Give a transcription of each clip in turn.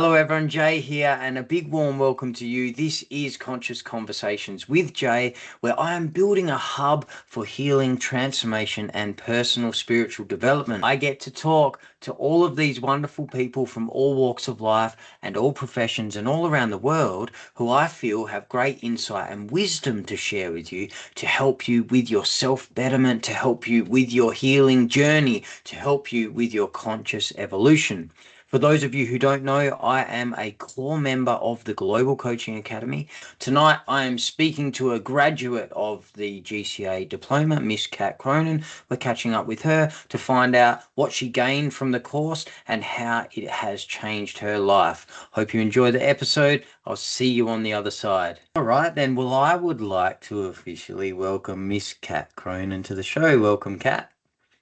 Hello, everyone. Jay here, and a big warm welcome to you. This is Conscious Conversations with Jay, where I am building a hub for healing, transformation, and personal spiritual development. I get to talk to all of these wonderful people from all walks of life and all professions and all around the world who I feel have great insight and wisdom to share with you to help you with your self betterment, to help you with your healing journey, to help you with your conscious evolution. For those of you who don't know, I am a core member of the Global Coaching Academy. Tonight, I am speaking to a graduate of the GCA Diploma, Miss Cat Cronin. We're catching up with her to find out what she gained from the course and how it has changed her life. Hope you enjoy the episode. I'll see you on the other side. All right, then. Well, I would like to officially welcome Miss Cat Cronin to the show. Welcome, Cat.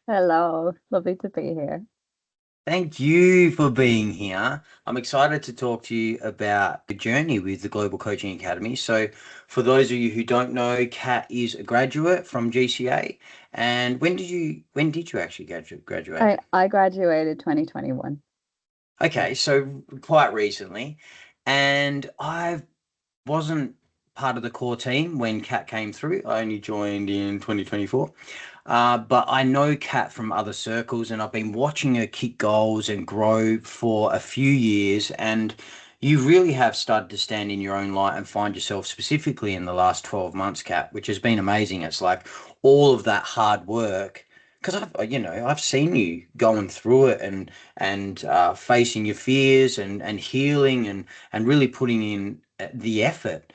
Hello, lovely to be here. Thank you for being here. I'm excited to talk to you about the journey with the Global Coaching Academy. So, for those of you who don't know, Kat is a graduate from GCA. And when did you actually graduate? I graduated 2021. Okay, so quite recently. And I wasn't part of the core team when Kat came through. I only joined in 2024. But I know Kat from other circles, and I've been watching her kick goals and grow for a few years. And you really have started to stand in your own light and find yourself specifically in the last 12 months, Kat, which has been amazing. It's like all of that hard work. Because I've seen you going through it and facing your fears and healing and really putting in the effort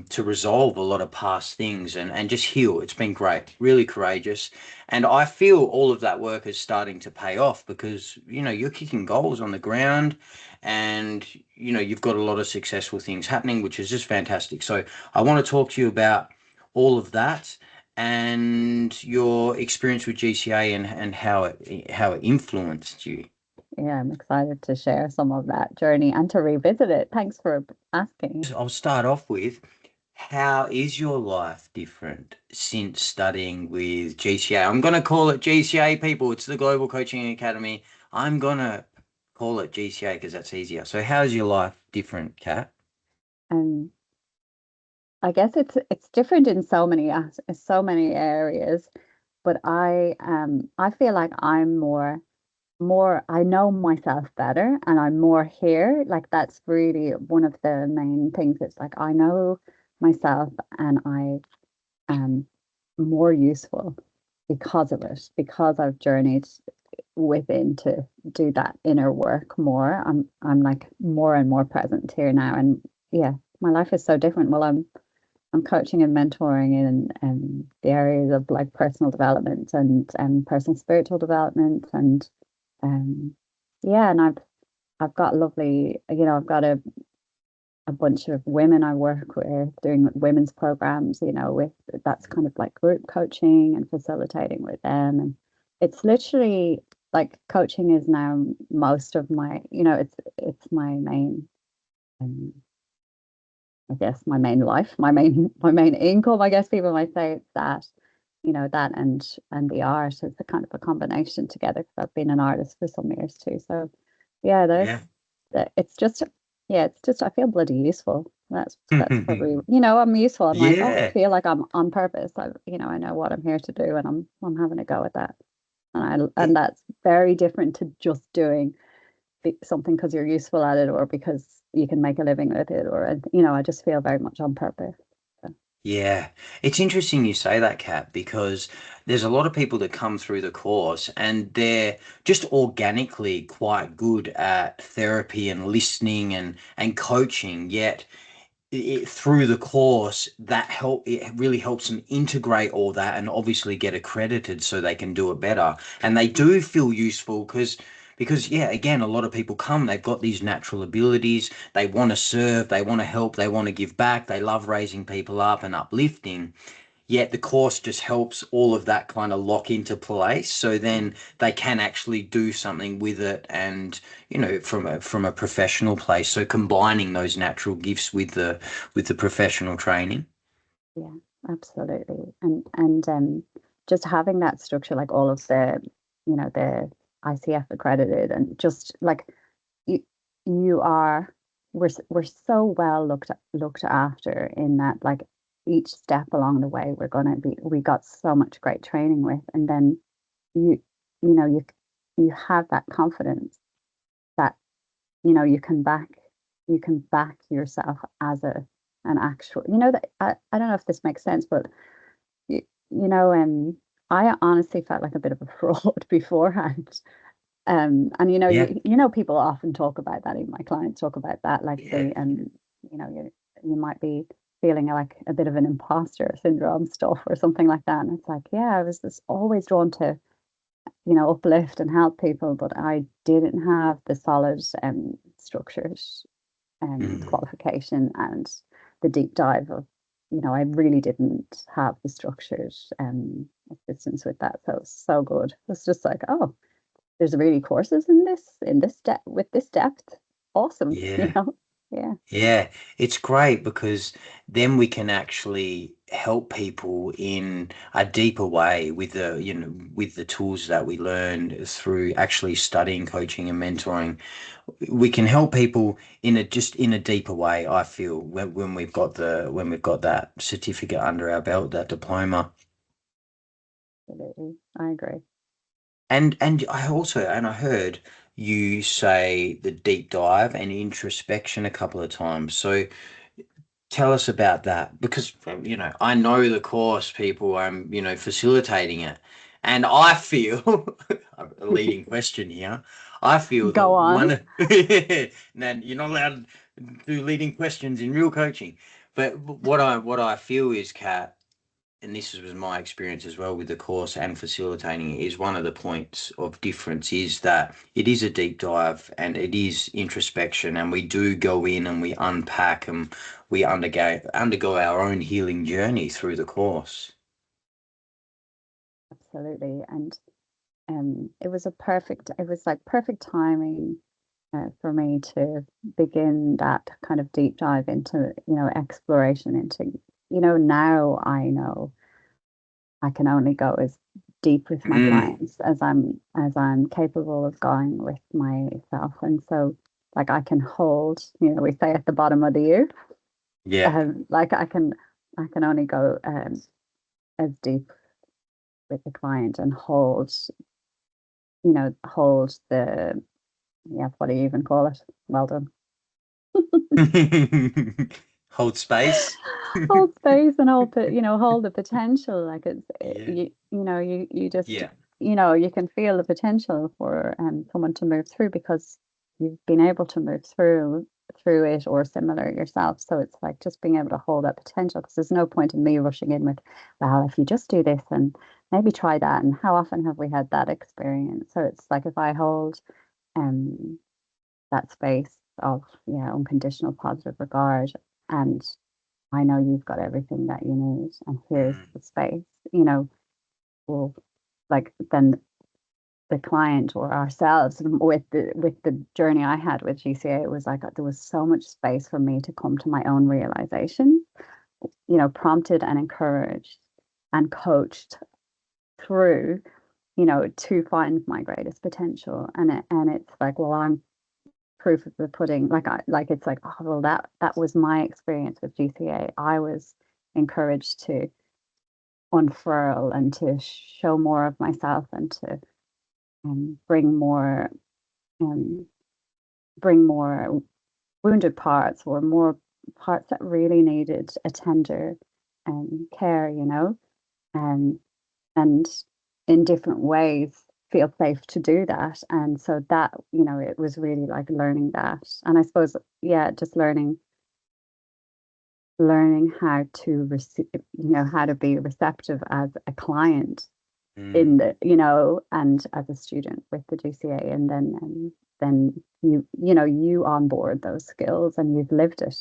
to resolve a lot of past things and just heal. It's been great, really courageous. And I feel all of that work is starting to pay off because, you're kicking goals on the ground and, you've got a lot of successful things happening, which is just fantastic. So I want to talk to you about all of that and your experience with GCA and how it influenced you. Yeah, I'm excited to share some of that journey and to revisit it. Thanks for asking. I'll start off with, how is your life different since studying with GCA? I'm going to call it GCA, people. It's the Global Coaching Academy. I'm going to call it GCA because that's easier. So how's your life different, Kat? And I guess it's different in so many areas, but I feel like I'm more I know myself better and I'm more here. Like that's really one of the main things. It's like I know myself and I am more useful because of it, because I've journeyed within to do that inner work more. I'm like more and more present here now. And yeah, my life is so different. Well, I'm coaching and mentoring in the areas of like personal development and personal spiritual development and um yeah, and I've got lovely, I've got a bunch of women I work with doing women's programs, with that's kind of like group coaching and facilitating with them. And it's literally like coaching is now most of my, it's my main, um, I guess my main life, my main income. I guess people might say it's that, that and the art is a kind of a combination together because I've been an artist for some years too. So yeah, Yeah. it's just it's just I feel bloody useful. That's probably I'm useful. I'm like, oh, I Yeah. feel like I'm on purpose. I know what I'm here to do, and I'm having a go at that. And that's very different to just doing something because you're useful at it or because you can make a living with it, or I just feel very much on purpose. So, Yeah, it's interesting you say that, Kat, because there's a lot of people that come through the course and they're just organically quite good at therapy and listening and coaching, yet through the course it really helps them integrate all that and obviously get accredited so they can do it better. And they do feel useful because yeah, again, a lot of people come, they've got these natural abilities, they want to serve, they want to help, they want to give back, they love raising people up and uplifting. Yet the course just helps all of that kind of lock into place so then they can actually do something with it and from a professional place, so combining those natural gifts with the professional training. yeah, absolutely. And just having that structure, like all of the ICF accredited, and just like you are we're so well looked after in that, like, each step along the way we got so much great training with, and then you you know you have that confidence that you can back yourself as an actual, that I don't know if this makes sense, but you, you know I honestly felt like a bit of a fraud beforehand. And Yeah. people often talk about that. Even my clients talk about that, like Yeah. they, you might be feeling like a bit of an imposter syndrome stuff or something like that. And it's like, yeah, I was just always drawn to, uplift and help people, but I didn't have the solid structured Mm. qualification and the deep dive of, I really didn't have the structured assistance with that. So it's so good. It's just like, oh, there's really courses in this depth with this depth. Awesome, Yeah. Yeah, Yeah, it's great because then we can actually help people in a deeper way with with the tools that we learn through actually studying coaching and mentoring. We can help people in a deeper way, I feel, when we've got that certificate under our belt, that diploma. absolutely. I agree. And I heard you say the deep dive and introspection a couple of times. So tell us about that because I know the course, people. I'm facilitating it, and I feel a leading question here. I feel that Go on. now you're not allowed to do leading questions in real coaching, but what I feel is, Kat, and this was my experience as well with the course and facilitating it, is one of the points of difference is that it is a deep dive and it is introspection, and we do go in and we unpack and we undergo our own healing journey through the course. Absolutely. And it was like perfect timing for me to begin that kind of deep dive into, exploration into, now I know I can only go as deep with my Mm, clients as I'm capable of going with myself. And so, like, I can hold, we say at the bottom of the U, yeah. like I can only go as deep with the client and hold the, yeah, what do you even call it? Well done. Hold space. Hold space and hold the potential. Like Yeah. you just, Yeah. you can feel the potential for someone to move through because you've been able to move through it or similar yourself. So it's like just being able to hold that potential, because there's no point in me rushing in with, well, if you just do this and maybe try that. And how often have we had that experience? So it's like if I hold um that space of, yeah, unconditional positive regard, and I know you've got everything that you need, and here's Mm, the space, well, like, then the client or ourselves, with the journey I had with GCA, it was like there was so much space for me to come to my own realization, prompted and encouraged and coached through, to find my greatest potential. And it's like, well, I'm proof of the pudding. It's like, oh, well, that was my experience with GCA. I was encouraged to unfurl and to show more of myself, and to bring um, more wounded parts, or more parts that really needed a tender care, um, and in different ways feel safe to do that. And so that, it was really like learning that. And I suppose, yeah, just learning how to receive, how to be receptive as a client mm, in the, and as a student with the GCA. And then you onboard those skills and you've lived it.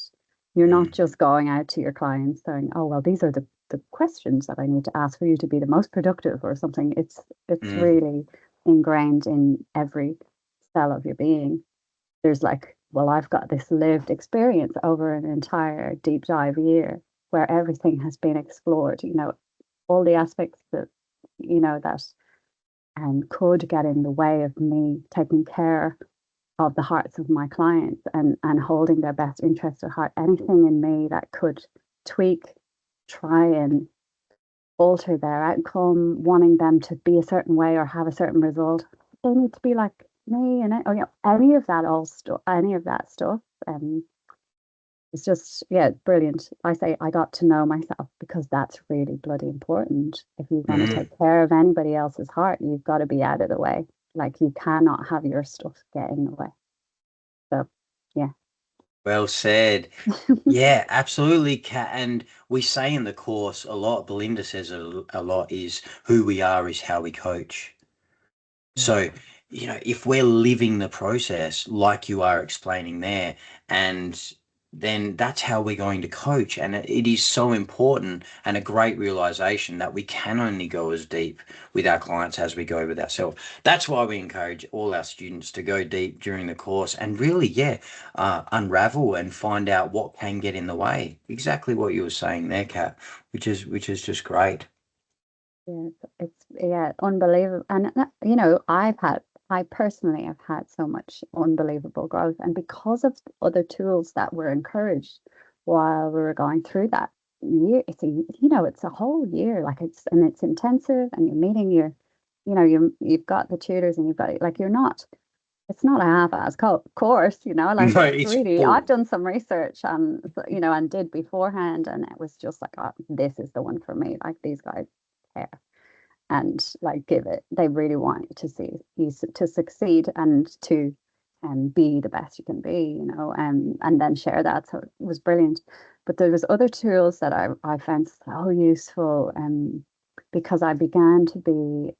You're not mm, just going out to your clients saying, oh, well, these are the questions that I need to ask for you to be the most productive or something. It's mm, really ingrained in every cell of your being. There's like, well, I've got this lived experience over an entire deep dive year where everything has been explored, all the aspects that could get in the way of me taking care of the hearts of my clients, and holding their best interest at heart. Anything in me that could tweak, try and alter their outcome, wanting them to be a certain way or have a certain result, they need to be like me. And any of that any of that stuff. It's just, yeah, brilliant. I say I got to know myself, because that's really bloody important. If you're going to Mm. take care of anybody else's heart, you've got to be out of the way. Like, you cannot have your stuff get in the way. So, yeah. Well said. Yeah, absolutely, Kat. And we say in the course a lot, Belinda says a lot, is who we are is how we coach. Yeah. So, if we're living the process like you are explaining there, and then that's how we're going to coach. And it is so important and a great realization that we can only go as deep with our clients as we go with ourselves. That's why we encourage all our students to go deep during the course and really, yeah, unravel and find out what can get in the way. Exactly what you were saying there, Kat, which is just great. Yeah, it's yeah, unbelievable. And I personally have had so much unbelievable growth, and because of other tools that were encouraged while we were going through that year. It's a whole year, like it's intensive, and you're meeting you've got the tutors, and you've got, like, it's not a half-ass course, like, No, it's it's really, I've full. done some research and did beforehand, and it was just like, oh, this is the one for me. Like, these guys care, and like, give it. They really want you to see you to succeed, and to be the best you can be, and then share that. So it was brilliant. But there was other tools that I found so useful, because I began to be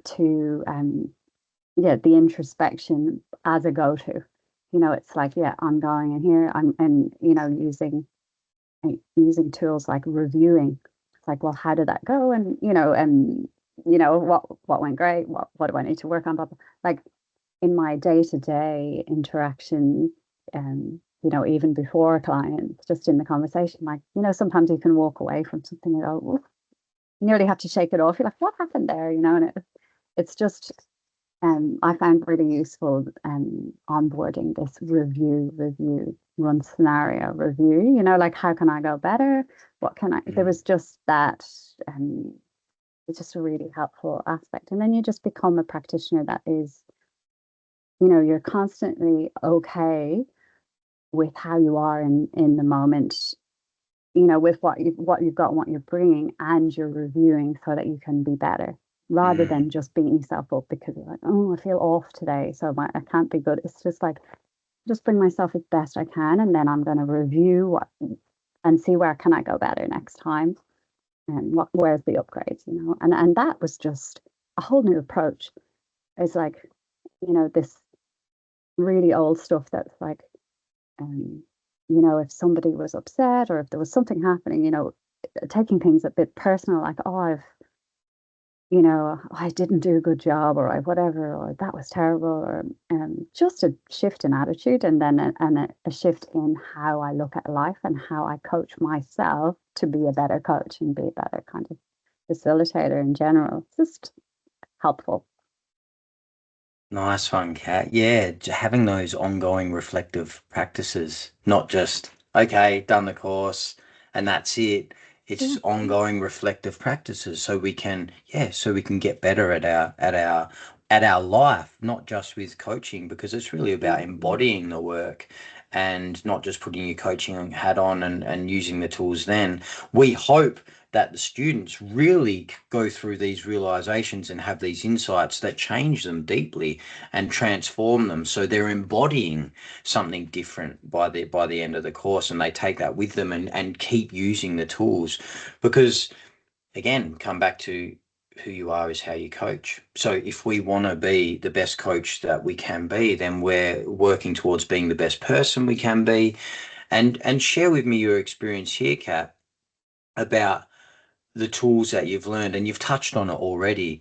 to yeah, the introspection as a go-to. It's like, yeah, I'm going in here, I'm and using tools like reviewing. It's like, well, how did that go? And what went great? What do I need to work on? Blah, blah. Like, in my day-to-day interaction, even before clients, just in the conversation, like, sometimes you can walk away from something and go, "Oof," you nearly have to shake it off. You're like, what happened there? And it's just, I found really useful, onboarding this review, run scenario review, like, how can I go better? What can there Mm. was just that, it's just a really helpful aspect. And then you just become a practitioner that is, you're constantly okay with how you are in the moment, with what you've got and what you're bringing, and you're reviewing so that you can be better, rather Mm. than just beating yourself up because you're like, oh, I feel off today, so I can't be good. It's just like, just bring myself as best I can, and then I'm going to review what and see where can I go better next time, and where's the upgrades, and that was just a whole new approach. It's like, this really old stuff that's like, um, if somebody was upset, or if there was something happening, taking things a bit personal, like, oh, I didn't do a good job, or I whatever, or that was terrible, or just a shift in attitude, and then a shift in how I look at life and how I coach myself to be a better coach and be a better kind of facilitator in general. It's just helpful. Nice one, Kat. Yeah, having those ongoing reflective practices, not just, okay, done the course and that's it. It's Yeah. ongoing reflective practices so we can, yeah, so we can get better at our life, not just with coaching, because it's really about Mm. embodying the work and not just putting your coaching hat on and using the tools then. We hope that the students really go through these realizations and have these insights that change them deeply and transform them, so they're embodying something different by the end of the course, and they take that with them and keep using the tools, because again, come back to who you are is how you coach. So if we want to be the best coach that we can be, then we're working towards being the best person we can be. And share with me your experience here, Kat, about the tools that you've learned, and you've touched on it already,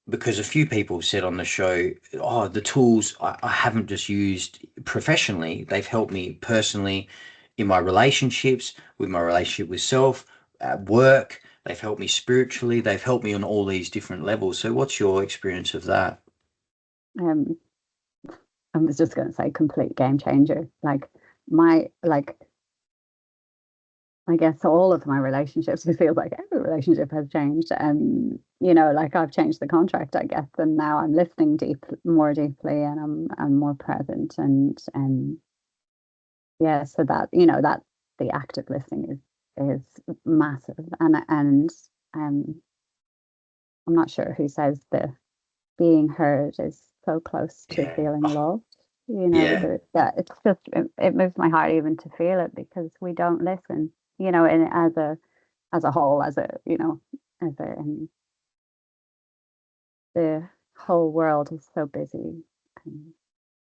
because a few people said on the show, oh, the tools I haven't just used professionally, they've helped me personally in my relationships, with my relationship with self, at work, they've helped me spiritually, they've helped me on all these different levels. So what's your experience of that? I was just going to say complete game changer. Like my like I guess all of my relationships, it feels like every relationship has changed. And, like I've changed the contract, I guess, and now I'm listening more deeply, and I'm more present. And yeah, so that, that the active listening is massive. And um, I'm not sure who says the being heard is so close to Yeah. feeling Oh, loved. yeah. It's just it moves my heart even to feel it, because we don't listen, and as a whole, as a the whole world is so busy and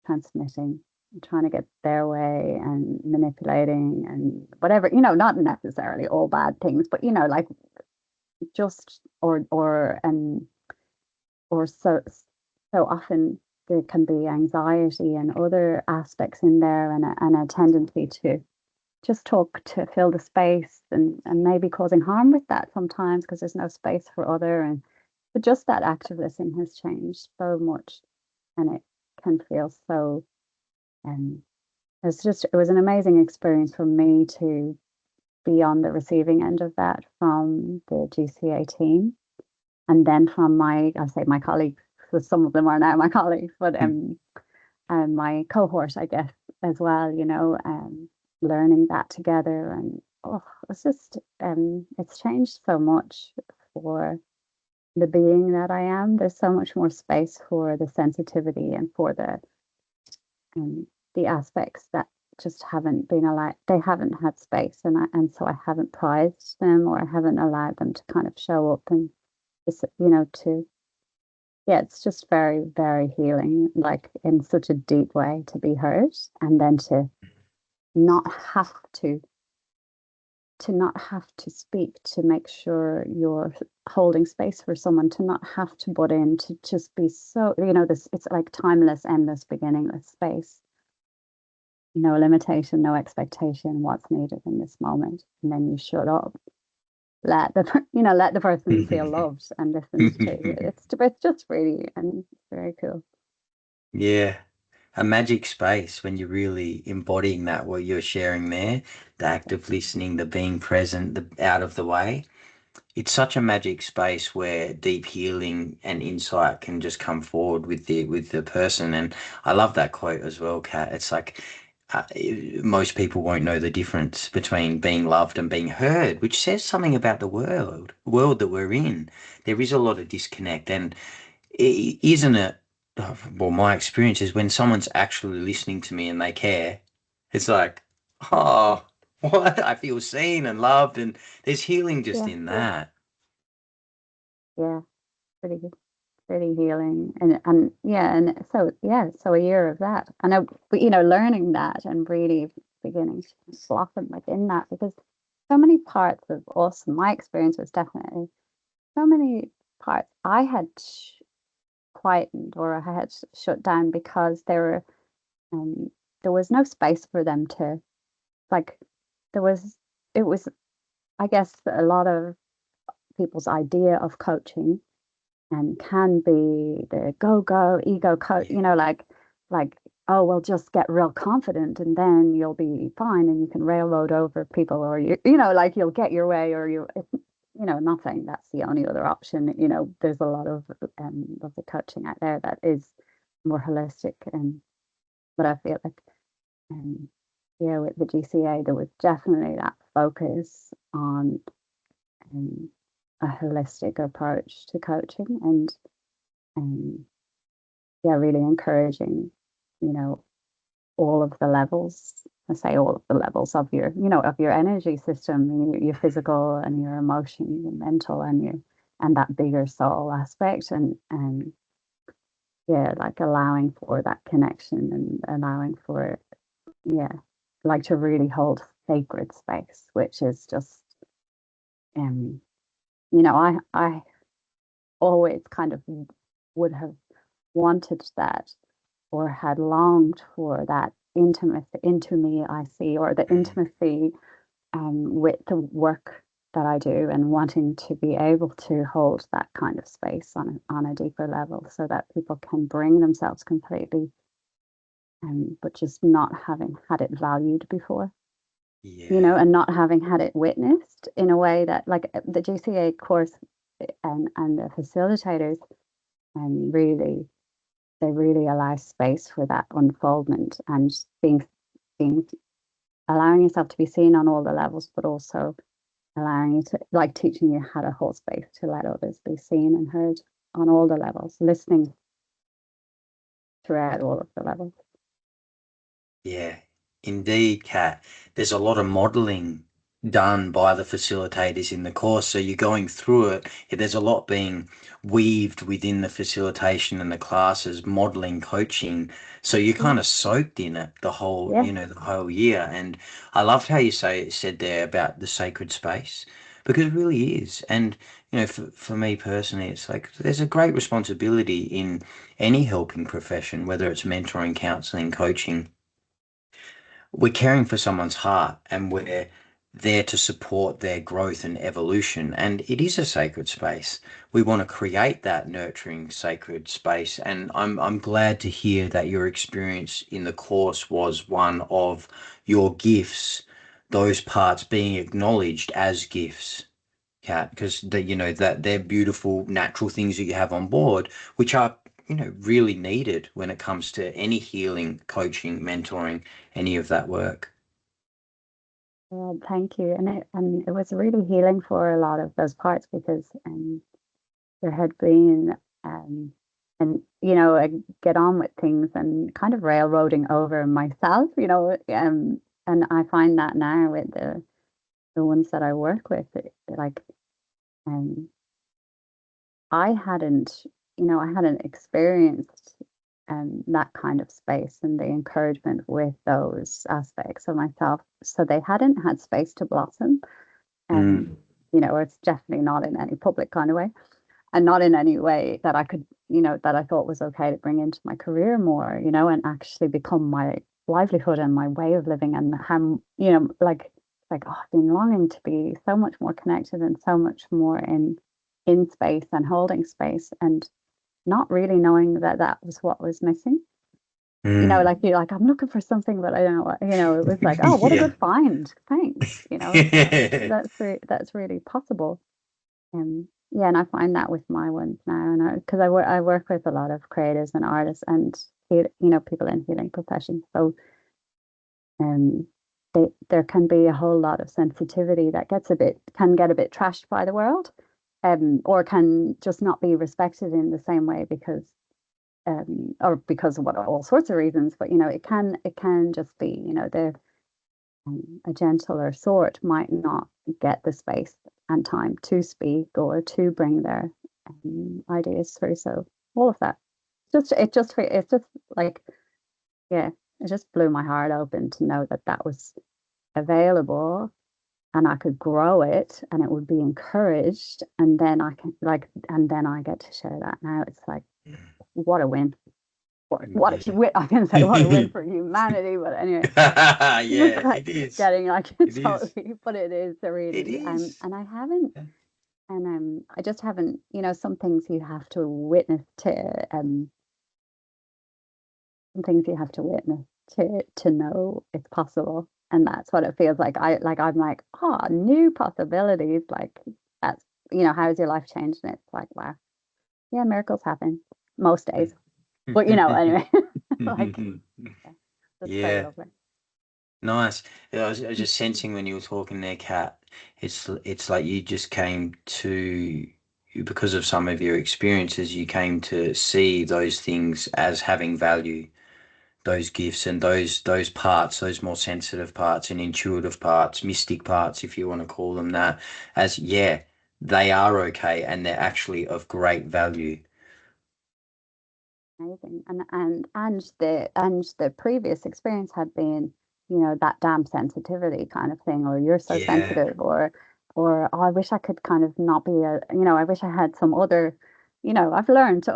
transmitting and trying to get their way and manipulating and whatever, not necessarily all bad things, but like just or so often there can be anxiety and other aspects in there, and a tendency to just talk to fill the space, and maybe causing harm with that sometimes because there's no space for other. And but just that active listening has changed so much, and it can feel so um it was an amazing experience for me to be on the receiving end of that from the GCA team, and then from I say my colleagues, because some of them are now my colleagues, but and my cohort, I guess, as well, learning that together. And oh, it's just it's changed so much for the being that I am. There's so much more space for the sensitivity and for the aspects that just haven't been allowed. They haven't had space, and so I haven't prized them, or I haven't allowed them to kind of show up, and just, to yeah, it's just very, very healing, like in such a deep way, to be heard, and then not have to not have to speak, to make sure you're holding space for someone, to not have to butt in, to just be so, this, it's like timeless, endless, beginningless space. No limitation, no expectation, what's needed in this moment. And then you shut up, let the person feel loved and listened to. It's just really, and it's very cool. Yeah. A magic space when you're really embodying that, what you're sharing there, the act of listening, the being present, the out of the way. It's such a magic space where deep healing and insight can just come forward with the person. And I love that quote as well, Kat. It's like uh, most people won't know the difference between being loved and being heard, which says something about the world that we're in. There is a lot of disconnect, and isn't it? Well, my experience is when someone's actually listening to me and they care, it's like, oh, what? I feel seen and loved, and there's healing just Yeah, in that. yeah, pretty good. Pretty healing. And yeah, and so yeah, so a year of that, and but learning that and really beginning to blossom within that, because so many parts of us, my experience was definitely so many parts I had quietened, or I had shut down, because um there was no space for them to, like, there was it was, I guess, a lot of people's idea of coaching and can be the go ego coach, like, oh well, just get real confident and then you'll be fine and you can railroad over people, or like you'll get your way, or not saying that's the only other option. There's a lot of the coaching out there that is more holistic. And but I feel like um yeah, with the GCA there was definitely that focus on um, a holistic approach to coaching, and um, yeah, really encouraging, you know, all of the levels. I say all of the levels of your energy system, your physical and your emotion, your mental, and that bigger soul aspect, and yeah, like allowing for that connection, and allowing for, yeah, like to really hold sacred space, which is just um I always kind of would have wanted that, or had longed for that intimacy into me, I see, or the Mm. intimacy with the work that I do, and wanting to be able to hold that kind of space on a deeper level, so that people can bring themselves completely but just not having had it valued before, Yeah. and not having had it witnessed in a way that, like, the GCA course, and the facilitators, and really, they really allow space for that unfoldment, and being allowing yourself to be seen on all the levels, but also allowing you to, like, teaching you how to hold space to let others be seen and heard on all the levels, listening throughout all of the levels. Yeah, indeed, Kat. There's a lot of modeling done by the facilitators in the course. So you're going through it. There's a lot being weaved within the facilitation and the classes, modeling, coaching. So you're Yeah, kind of soaked in it the whole, yeah, the whole year. And I loved how you said there about the sacred space, because it really is. And, for me personally, it's like there's a great responsibility in any helping profession, whether it's mentoring, counseling, coaching. We're caring for someone's heart, and we're there to support their growth and evolution. And it is a sacred space. We want to create that nurturing sacred space. And I'm glad to hear that your experience in the course was one of your gifts, those parts being acknowledged as gifts, Kat, because that they're beautiful natural things that you have on board, which are really needed when it comes to any healing, coaching, mentoring, any of that work. thank you. And it was really healing for a lot of those parts, because there had been, and I get on with things and kind of railroading over myself, and I find that now with the ones that I work with, like, um I hadn't experienced that kind of space and the encouragement with those aspects of myself. So they hadn't had space to blossom. Mm, Um, it's definitely not in any public kind of way, and not in any way that I could, that I thought was okay to bring into my career more, and actually become my livelihood and my way of living. And how, like, oh, I've been longing to be so much more connected and so much more in space and holding space, and not really knowing that that was what was missing. mm. Like, you're like, I'm looking for something, but I don't know what, it was like, oh, what a Yeah. good find. Thanks. That's really possible. Yeah, and I find that with my ones now, and because I work with a lot of creatives and artists, and people in healing professions. So um there can be a whole lot of sensitivity that can get a bit trashed by the world, or can just not be respected in the same way, because or because of what, all sorts of reasons. But it can just be, a gentler sort might not get the space and time to speak or to bring their ideas through. So all of that, it's just like, yeah, it just blew my heart open to know that that was available, and I could grow it, and it would be encouraged, and then and then I get to share that now. It's like, what a win. What a Yeah. win. I can say what a win for humanity, but anyway, it's Yeah, like it is. getting like It is. totally, but it is a It really, is. and I haven't, and I just haven't, some things you have to witness to, some things you have to witness to know it's possible. And that's what it feels like. I'm like, oh, new possibilities. Like, that's, how's your life changed? And it's like, wow, yeah, miracles happen most days. But anyway, like, yeah, that's very Yeah, lovely. nice. Yeah, I was just sensing when you were talking there, Kat. It's like you just came to, because of some of your experiences, you came to see those things as having value, those gifts and those parts, those more sensitive parts and intuitive parts, mystic parts, if you want to call them that, as yeah, they are okay and they're actually of great value. Amazing. And the previous experience had been, that damn sensitivity kind of thing, or you're so Yeah. sensitive, or oh, I wish I could kind of not be I wish I had some other, I've learned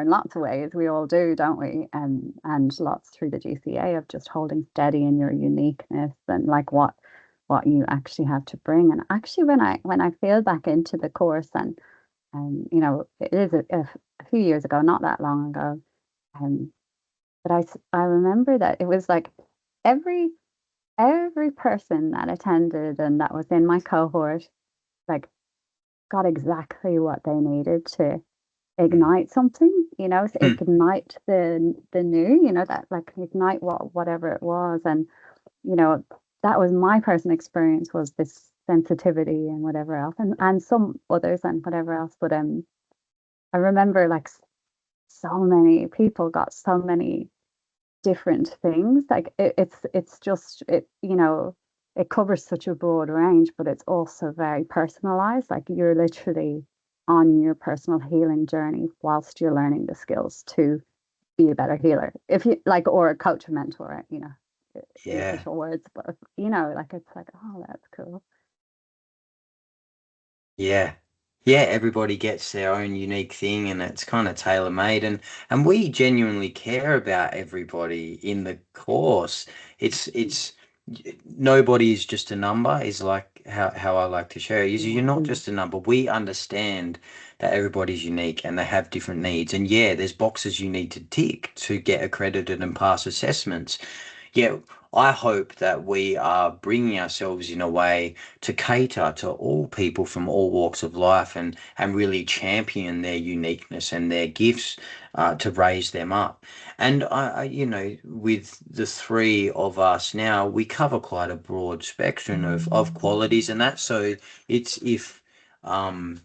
lots of ways. We all do, don't we? And lots through the GCA of just holding steady in your uniqueness, and like what you actually have to bring. And actually, when I feel back into the course, and it is a few years ago, not that long ago. but I remember that it was like every every person that attended and that was in my cohort, like, got exactly what they needed to Mm. ignite something, to ignite the new, that, like, ignite whatever it was. And you know that was my personal experience, was this sensitivity and whatever else, and some others and whatever else. But I remember, like, so many people got so many different things. Like, it's just it covers such a broad range, but it's also very personalized. Like, you're literally on your personal healing journey whilst you're learning the skills to be a better healer, if you like, or a coach or mentor, in Yeah. official words. But like, it's like, oh, that's cool. Yeah. Yeah, everybody gets their own unique thing and it's kind of tailor-made and we genuinely care about everybody in the course. It's nobody is just a number is like how I like to share it, is you're not Mm. just a number. We understand that everybody's unique and they have different needs. And yeah, there's boxes you need to tick to get accredited and pass assessments. Yeah, I hope that we are bringing ourselves in a way to cater to all people from all walks of life and really champion their uniqueness and their gifts to raise them up. And with the three of us now, we cover quite a broad spectrum of qualities and that. So it's if um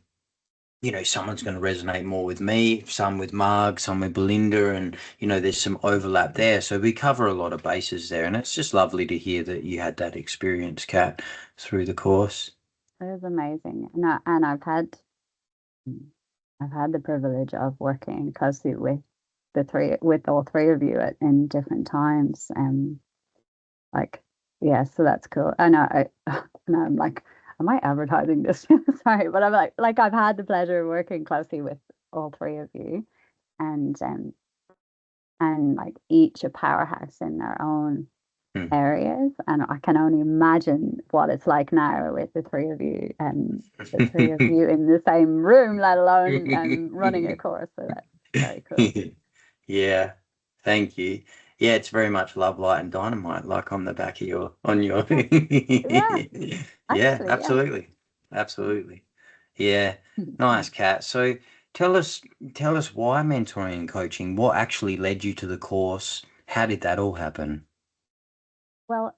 someone's going to resonate more with me, some with Marg, some with Belinda, and there's some overlap there. So we cover a lot of bases there, and it's just lovely to hear that you had that experience, Kat, through the course. It was amazing. And I've had the privilege of working closely with all three of you in different times. Like, yeah, so that's cool. I know, and I'm like, am I advertising this? Sorry, but I'm like, I've had the pleasure of working closely with all three of you, and like, each a powerhouse in their own Hmm. areas. And I can only imagine what it's like now with the three of you in the same room, let alone running a course. So that's very cool. Yeah, thank you. Yeah, it's very much love, light, and dynamite, like on the back of your on your. Yeah, yeah, Yeah, actually, yeah. absolutely, absolutely. Yeah, nice, Kat. So tell us, tell us why mentoring and coaching. What actually led you to the course? How did that all happen? Well,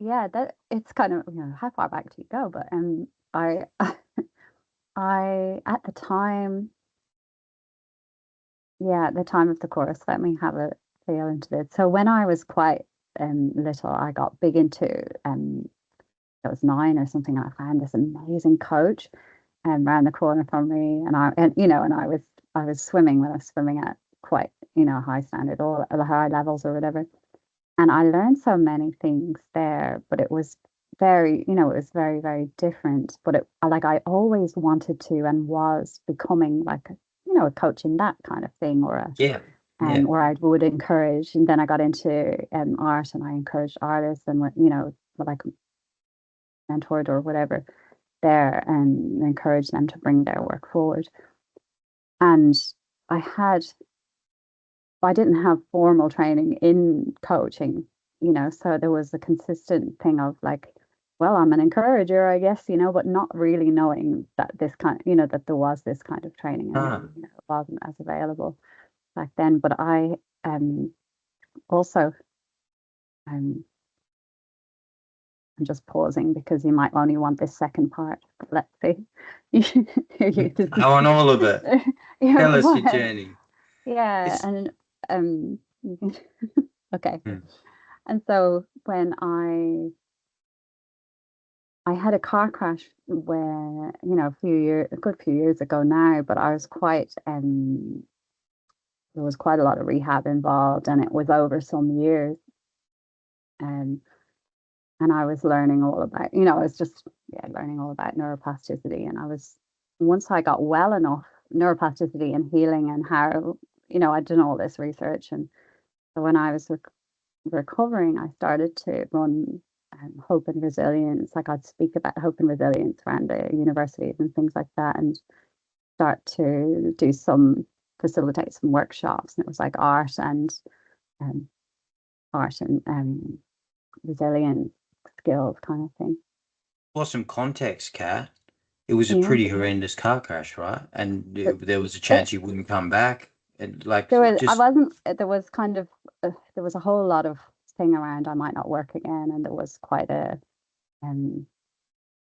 yeah, that it's kind of, how far back do you go? But I I at the time, yeah, at the time of the course, let me have a feel into this. So when I was quite little, I got big into I was 9 or something, and I found this amazing coach around the corner from me, and I was swimming when I was swimming at quite, high standard, or the high levels or whatever. And I learned so many things there, but it was it was very, very different. But like, I always wanted to and was becoming like, a coach in that kind of thing, Yeah, yeah. or I would encourage. And then I got into art, and I encouraged artists, and like, mentored or whatever there, and encouraged them to bring their work forward. And I had I didn't have formal training in coaching, so there was a consistent thing of, like, well, I'm an encourager, I guess, but not really knowing that that there was this kind of training, and Ah, it wasn't as available back then. But I also um I'm just pausing because you might only want this second part. But let's see. This I want all of it. yeah, Tell go us your ahead. journey. Yeah, It's and you can- okay. Hmm. And so when I had a car crash where, a good few years ago now, but I was quite there was quite a lot of rehab involved, and it was over some years. Um, and I was learning all about, I was just, yeah, learning all about neuroplasticity. And once I got well enough, neuroplasticity and healing, and how, I'd done all this research. And so when I was recovering, I started to run hope and resilience. Like, I'd speak about hope and resilience around the universities and things like that, and start to facilitate some workshops. And it was like art and um, heart and resilient skills kind of thing. For some context, Kat, it was a Yeah. pretty horrendous car crash, right? And But there was a it, chance you wouldn't come back. And there like was, I just wasn't, there was kind of, there was a whole lot of thing around I might not work again. And there was quite a, um,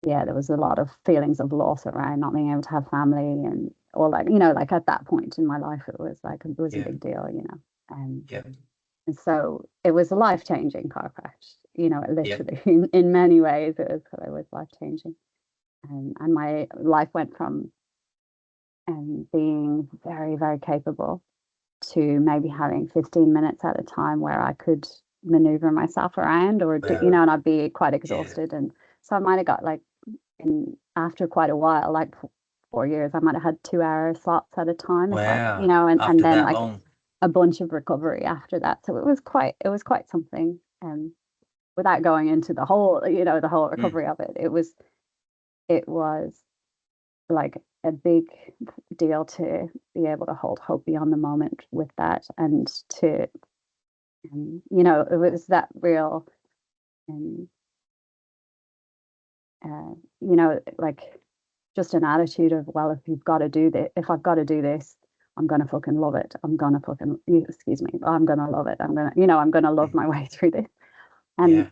yeah, there was a lot of feelings of loss around not being able to have family and all that, like at that point in my life, it was like, it was a yeah, big deal. yeah, And so it was a life-changing car crash, yeah, literally in many ways it was life-changing. And my life went from being very, very capable to maybe having 15 minutes at a time where I could maneuver myself around or do, well, and I'd be quite yeah. exhausted. And so I might have got like after quite a while, like 4 years, I might have had 2 hour slots at a time if I, Wow. and After then that like long. a bunch of recovery after that. So it was quite something. Without going into the whole Mm, recovery of it, it was like a big deal to be able to hold hope beyond the moment with that, and to it was that real um, like just an attitude of, well, if you've got to do this, if I've got to do this, I'm gonna fucking love it. I'm gonna fucking excuse me. I'm gonna love it. I'm gonna love mm, my way through this. And yeah.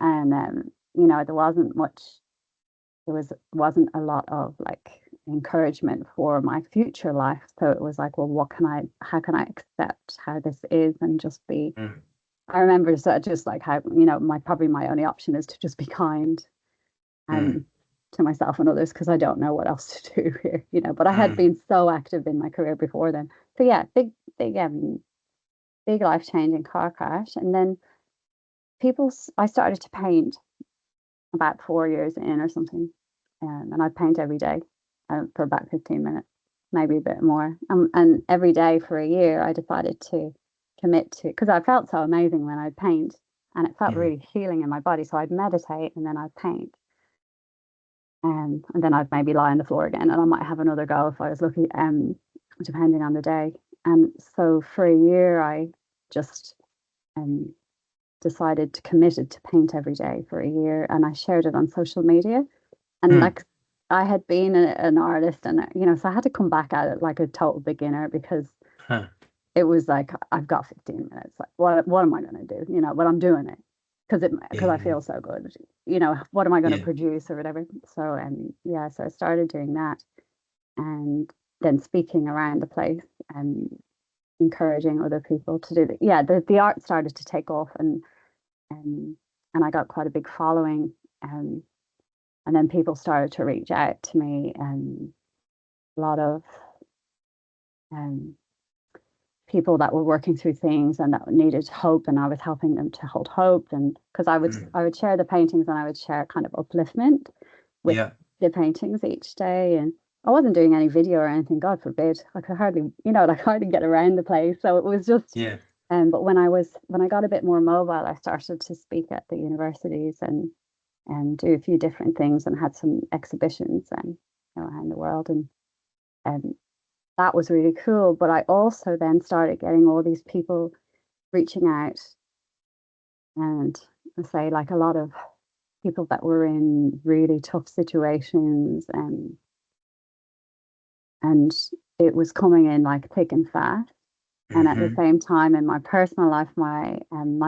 there wasn't a lot of like encouragement for my future life. So it was like, well, how can I accept how this is and just be. Mm, I remember just like how, probably my only option is to just be kind mm, um to myself and others because I don't know what else to do here, but I had mm, been so active in my career before then. So yeah, big big life-changing car crash. And then I started to paint about 4 years in or something. And I paint every day for about 15 minutes, maybe a bit more. And every day for a year, I decided to commit to, because I felt so amazing when I'd paint and it felt mm, really healing in my body. So I'd meditate and then I'd paint. And then I'd maybe lie on the floor again and I might have another go if I was lucky, depending on the day. And so for a year, I just um, decided to committed to paint every day for a year, and I shared it on social media. And mm. like I had been an artist, and so I had to come back at it like a total beginner because Huh. it was like I've got 15 minutes. Like what am I going to do? But I'm doing it because I Yeah, feel so good. What am I going to yeah. produce or whatever? So yeah, so I started doing that, and then speaking around the place and encouraging other people to do that. Yeah, the art started to take off, and and I got quite a big following. Um, and then people started to reach out to me, and a lot of um, people that were working through things and that needed hope, and I was helping them to hold hope. And because I would Mm, I would share the paintings, and I would share kind of upliftment with yeah, the paintings each day. And I wasn't doing any video or anything, God forbid. I could hardly, like hardly get around the place. So it was just yeah. but when I got a bit more mobile, I started to speak at the universities and do a few different things and had some exhibitions and around the world. And that was really cool. But I also then started getting all these people reaching out, and I say like a lot of people that were in really tough situations, and it was coming in like thick and fast. And at the Mm-hmm. same time, in my personal life, my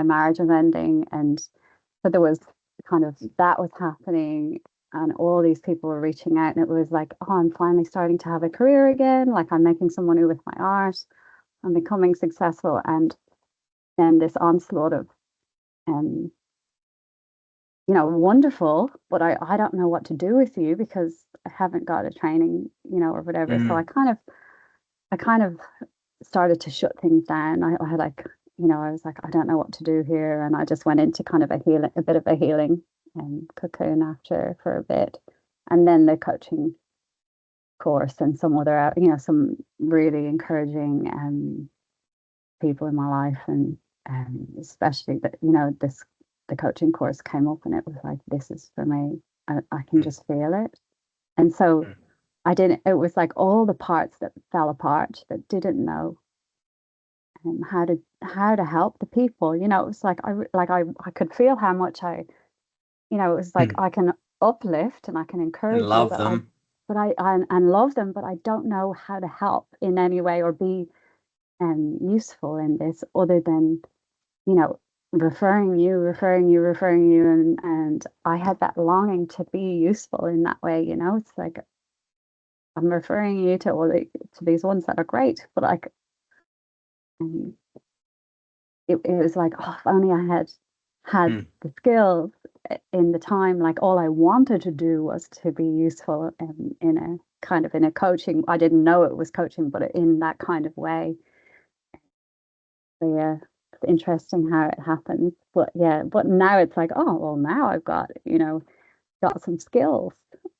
marriage was ending, and so there was kind of that was happening, and all these people were reaching out, and it was like, oh, I'm finally starting to have a career again. Like I'm making some money with my art. I'm becoming successful, and then this onslaught of um, wonderful, but I don't know what to do with you because I haven't got a training, or whatever. So Mm, I kind of started to shut things down. I had like, I was like, I don't know what to do here. And I just went into kind of a bit of a healing cocoon after for a bit. And then the coaching course and some other, some really encouraging people in my life. And especially that, the coaching course came up and it was like, this is for me. I can mm, just feel it. And so mm. I didn't, it was like all the parts that fell apart that didn't know how to help the people. You know, it was like I could feel how much it was like Hmm. I can uplift and I can And encourage you, love but them. and love them, but I don't know how to help in any way or be useful in this other than, you know, referring you, and I had that longing to be useful in that way. You know, it's like I'm referring you to to these ones that are great, but like um, it was like, oh, if only I had Hmm. the skills in the time. Like all I wanted to do was to be useful in a kind of in a coaching. I didn't know it was coaching, but in that kind of way. So yeah, it's interesting how it happens. But yeah, but now it's like, oh well, now I've got some skills.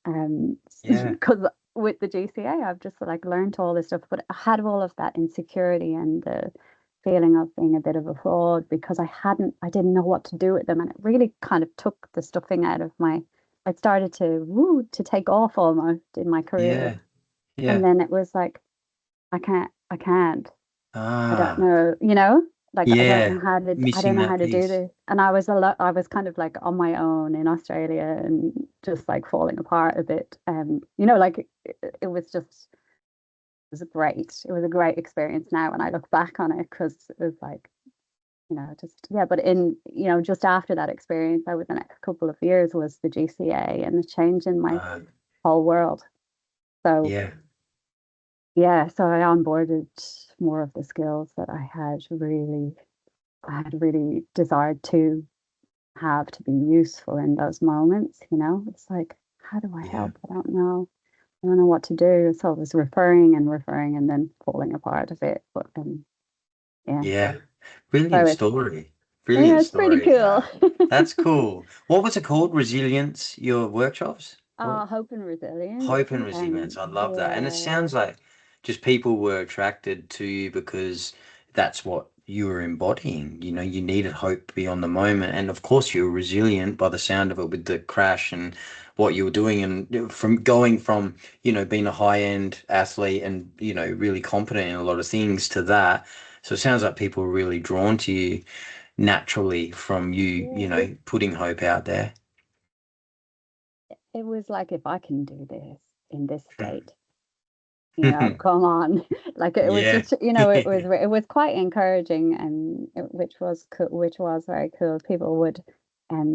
Yeah. Because with the GCA, I've just like learned all this stuff, but I had all of that insecurity and the feeling of being a bit of a fraud because I didn't know what to do with them, and it really kind of took the stuffing out of my. I started to take off almost in my career, Yeah. and Yeah. then it was like I can't, I don't Ah. know, you know, like Yeah. I don't Missing know that how to do piece. this. And I was kind of like on my own in Australia and just like falling apart a bit. Like it was just, it was great. It was a great experience now when I look back on it because it was like, just, yeah. But just after that experience, over the next couple of years was the GCA and the change in my Uh, whole world. So, yeah. yeah, so I onboarded more of the skills that I had really desired to have to be useful in those moments, you know? It's like, how do I Yeah. help? I don't know. I don't know what to do. So I was referring and then falling apart a bit. But yeah. Yeah. So Brilliant it's story. yeah, Brilliant it's pretty story. cool. That's cool. What was it called? Resilience, your workshops? What? Hope and resilience. Hope and resilience. I love that. And it Yeah. sounds like just people were attracted to you because that's what you were embodying. You know, you needed hope beyond the moment. And of course, you were resilient by the sound of it with the crash and what you were doing. And from going from, being a high-end athlete and, really competent in a lot of things to that. So it sounds like people were really drawn to you naturally from you, Yeah. putting hope out there. It was like if I can do this in this state, come on. Like it was Yeah. just, it was quite encouraging, and which was cool, which was very cool. People would, I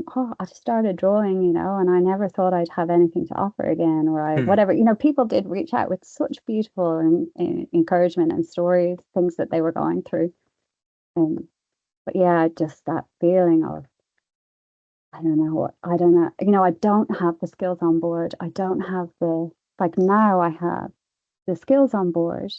just started drawing, and I never thought I'd have anything to offer again, or whatever. People did reach out with such beautiful and encouragement and stories, things that they were going through. And but yeah, just that feeling of I don't know. I don't have the skills on board. I don't have the like now I have the skills on board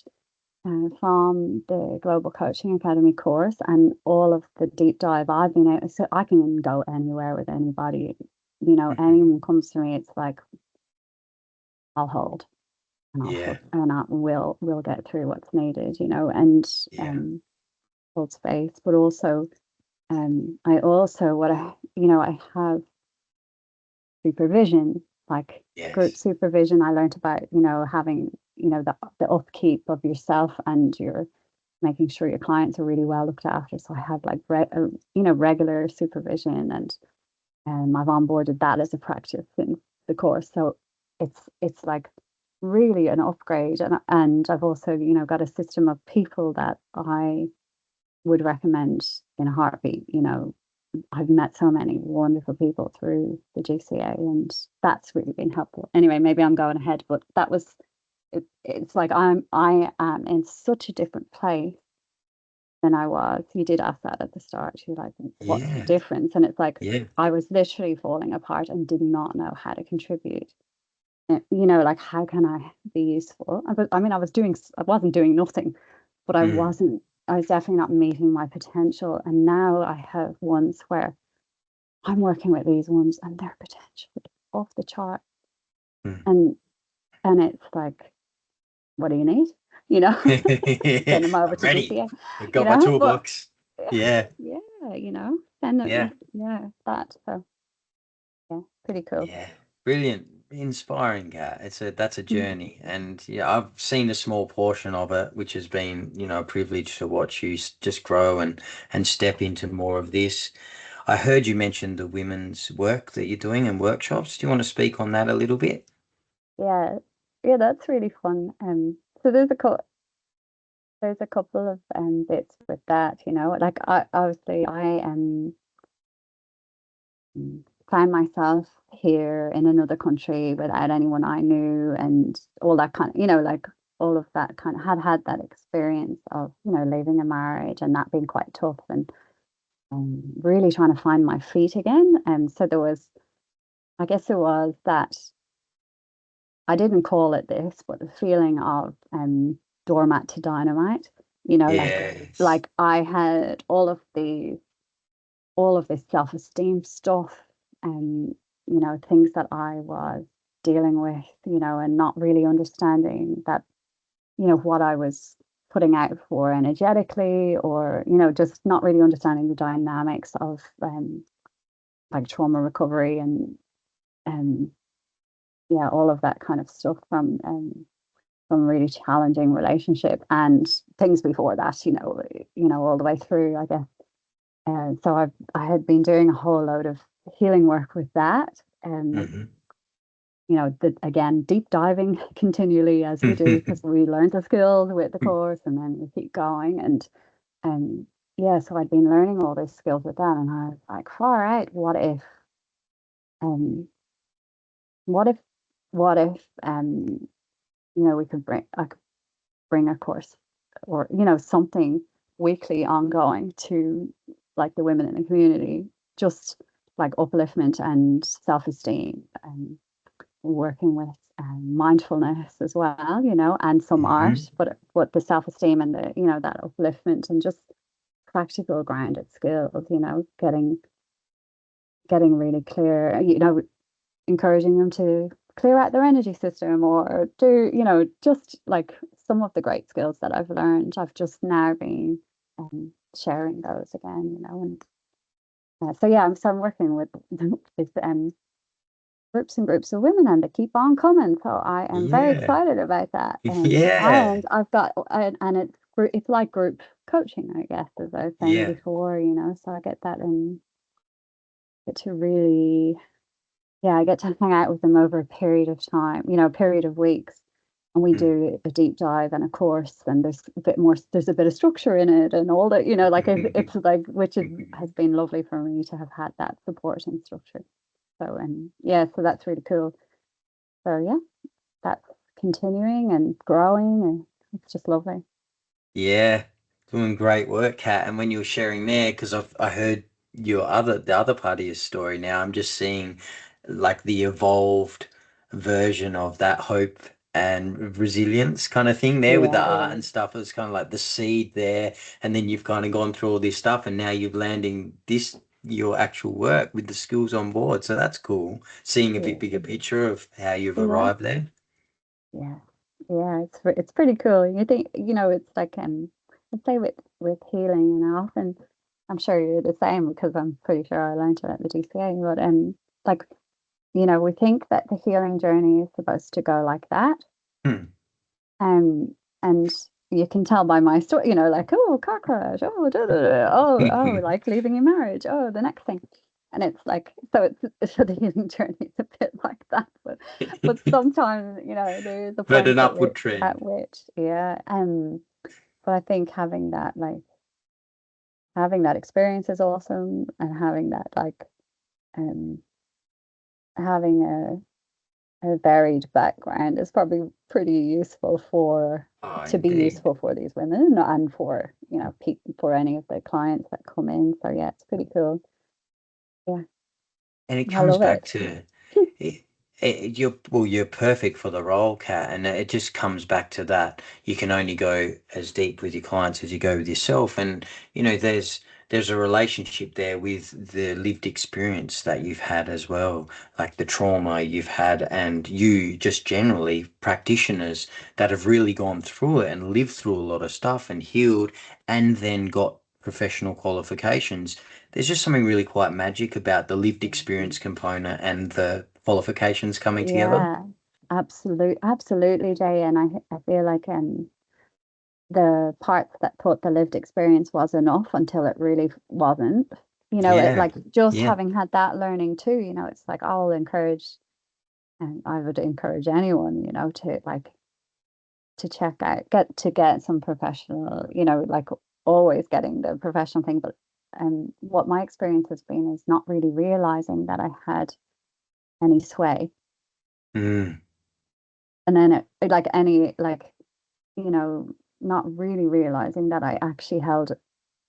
from the Global Coaching Academy course and all of the deep dive I've been able, so I can go anywhere with anybody. Anyone comes to me, it's like I'll hold and Yeah. I will get through what's needed, and Yeah. um hold space. But also, I also I have supervision, like group Yes. supervision. I learned about, having, the upkeep of yourself and your making sure your clients are really well looked after. So I have like regular supervision, and I've onboarded that as a practice in the course. So it's like really an upgrade, and I've also got a system of people that I would recommend in a heartbeat. I've met so many wonderful people through the GCA, and that's really been helpful. Anyway, maybe I'm going ahead, but that was it's like I am in such a different place than I was. You did ask that at the start. You're like, what's the Yeah. difference? And it's like Yeah. I was literally falling apart and did not know how to contribute. Like how can I be useful? I wasn't doing nothing, but Mm. I was definitely not meeting my potential. And now I have ones where I'm working with these ones and their potential is off the chart. Mm. And it's like, what do you need? Send them over I'm to ready. GCA, I've got my but toolbox. Yeah. yeah, send Yeah. them, yeah, that. So yeah, pretty cool. Yeah. Brilliant. inspiring, Kat. That's a journey, and yeah, I've seen a small portion of it, which has been, a privilege to watch you just grow and step into more of this. I heard you mention the women's work that you're doing and workshops. Do you want to speak on that a little bit? Yeah, yeah, that's really fun. So there's a couple of bits with that, like I obviously I found myself here in another country without anyone I knew and all that kind of, like all of that kind of had that experience of, leaving a marriage and that being quite tough and really trying to find my feet again. And so there was, I guess it was that I didn't call it this, but the feeling of doormat to dynamite, Yes. like I had all of this self-esteem stuff and things that I was dealing with, and not really understanding that, what I was putting out for energetically or, just not really understanding the dynamics of like trauma recovery and um yeah, all of that kind of stuff from a really challenging relationship and things before that, all the way through, I guess. So I had been doing a whole load of healing work with that, and Hmm. again deep diving continually as we do because we learned the skills with the course, and then we keep going, and yeah, so I'd been learning all these skills with that, and I was like, far out, um, what if, what if, we could I could bring a course or something weekly ongoing to like the women in the community, just like upliftment and self-esteem and working with mindfulness as well, and some Hmm. art, but the self-esteem and the that upliftment and just practical grounded skills, getting really clear, encouraging them to clear out their energy system or do, just like some of the great skills that I've learned. I've just now been sharing those again, and so yeah, I'm working with with groups and groups of women, and they keep on coming. So I am very Yeah. excited about that. Yeah. And I've got and it's like group coaching, I guess, as I was saying Yeah. before, So I get that and get to really, yeah, I get to hang out with them over a period of time, a period of weeks. And we Mm. do a deep dive and a course, and there's a bit more, there's a bit of structure in it and all that, like it's like, which has been lovely for me to have had that support and structure. So, and yeah, so that's really cool. So, yeah, that's continuing and growing, and it's just lovely. Yeah, doing great work, Kat. And when you were sharing there, because I heard the other part of your story now, I'm just seeing like the evolved version of that hope and resilience kind of thing there with the Yeah, art and stuff. It's kind of like the seed there, and then you've kind of gone through all this stuff, and now you're landing this your actual work with the skills on board. So that's cool. Seeing a bit yeah, bigger picture of how you've yeah, arrived there. yeah, yeah. It's pretty cool. You think, it's like I'd say with healing, and I'm sure you're the same because I'm pretty sure I learned it at the DCA. But like we think that the healing journey is supposed to go like that. Hmm. Um, and you can tell by my story, like, oh, car crash, oh, da, da, da, oh, like leaving your marriage, oh, the next thing. And it's like, so the healing journey is a bit like that, but sometimes, there is a But an point upward at trend. which, yeah, but I think having that experience is awesome, and having that um having a varied background is probably pretty useful Oh, to be indeed. useful for these women and for for any of the clients that come in. So yeah, it's pretty cool. Yeah, And it I comes love back it. to you're perfect for the role, Kat, and it just comes back to that. You can only go as deep with your clients as you go with yourself, and there's a relationship there with the lived experience that you've had as well, like the trauma you've had, and you just generally practitioners that have really gone through it and lived through a lot of stuff and healed, and then got professional qualifications, there's just something really quite magic about the lived experience component and the qualifications coming together. Yeah, absolutely, Jay. And I feel like the parts that thought the lived experience was enough until it really wasn't. It Yeah, like just yeah, having had that learning too, it's like I'll encourage, and I would encourage anyone, to like to check out, get some professional, like always getting the professional thing. But what my experience has been is not really realizing that I had any sway. mm, And then like any like, you know, not really realizing that I actually held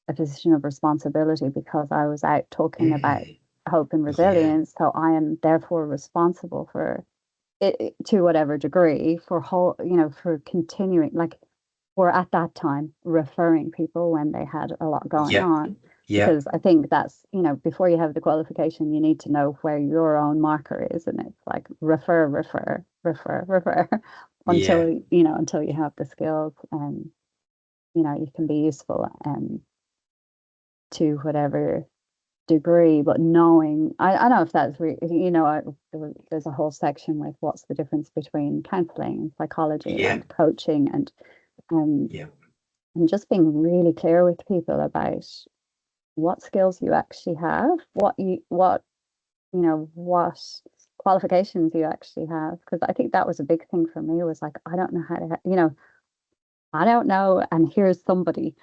a position of responsibility because I was out talking about mm, hope and yeah, resilience. So I am therefore responsible for it to whatever degree for for continuing, like, or at that time referring people when they had a lot going yeah, on. yeah, Because I think that's, before you have the qualification, you need to know where your own marker is. And it's like refer yeah, until you have the skills and, you can be useful to whatever degree. But knowing, I don't know if that's there's a whole section with what's the difference between counseling and psychology yeah, and coaching um, yeah, and just being really clear with people about what skills you actually have, what qualifications you actually have. Because I think that was a big thing for me, was like, I don't know how to, I don't know. And here's somebody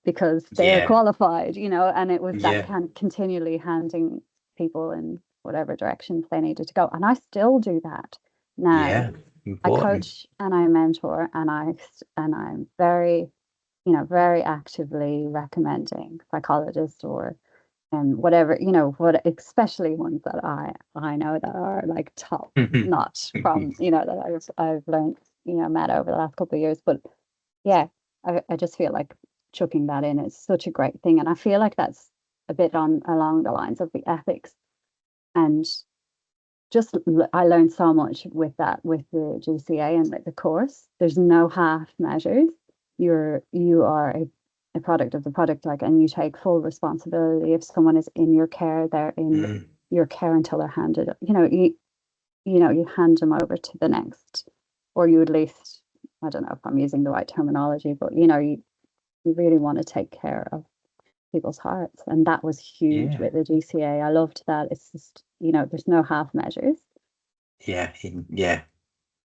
because they're yeah, qualified, and it was that yeah, kind of continually handing people in whatever directions they needed to go. And I still do that now. yeah, I important. coach and I mentor, and I'm very, very actively recommending psychologists or whatever, what, especially ones that I know that are like top notch from, that I've learned, met over the last couple of years. But yeah, I just feel like chucking that in is such a great thing. And I feel like that's a bit on along the lines of the ethics. And I learned so much with that, with the GCA and with the course. There's no half measures. You are a product of the product, like, and you take full responsibility. If someone is in your care, they're in Mm, your care until they're handed, you hand them over to the next, or you at least, I don't know if I'm using the right terminology, but you really want to take care of people's hearts. And that was huge yeah, with the GCA. I loved that. It's just, there's no half measures. yeah, yeah.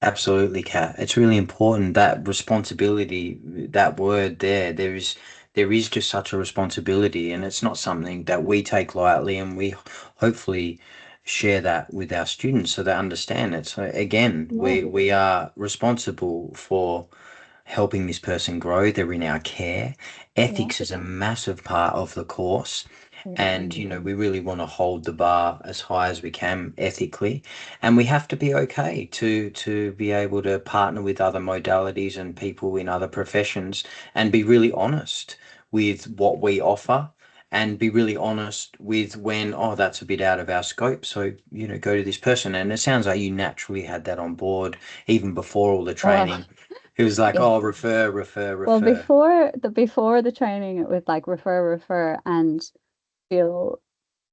Absolutely, Kat. It's really important that responsibility, that word there, there is just such a responsibility, and it's not something that we take lightly, and we hopefully share that with our students so they understand it. So again, Yeah, we are responsible for helping this person grow. They're in our care. yeah, Ethics is a massive part of the course. it And, is. we really want to hold the bar as high as we can ethically. And we have to be okay to be able to partner with other modalities and people in other professions and be really honest with what we offer and be really honest with when, oh, that's a bit out of our scope. So, go to this person. And it sounds like you naturally had that on board even before all the Well, training. It was like, yeah. oh, refer, refer, Well, refer. before the training, it was like refer, and feel,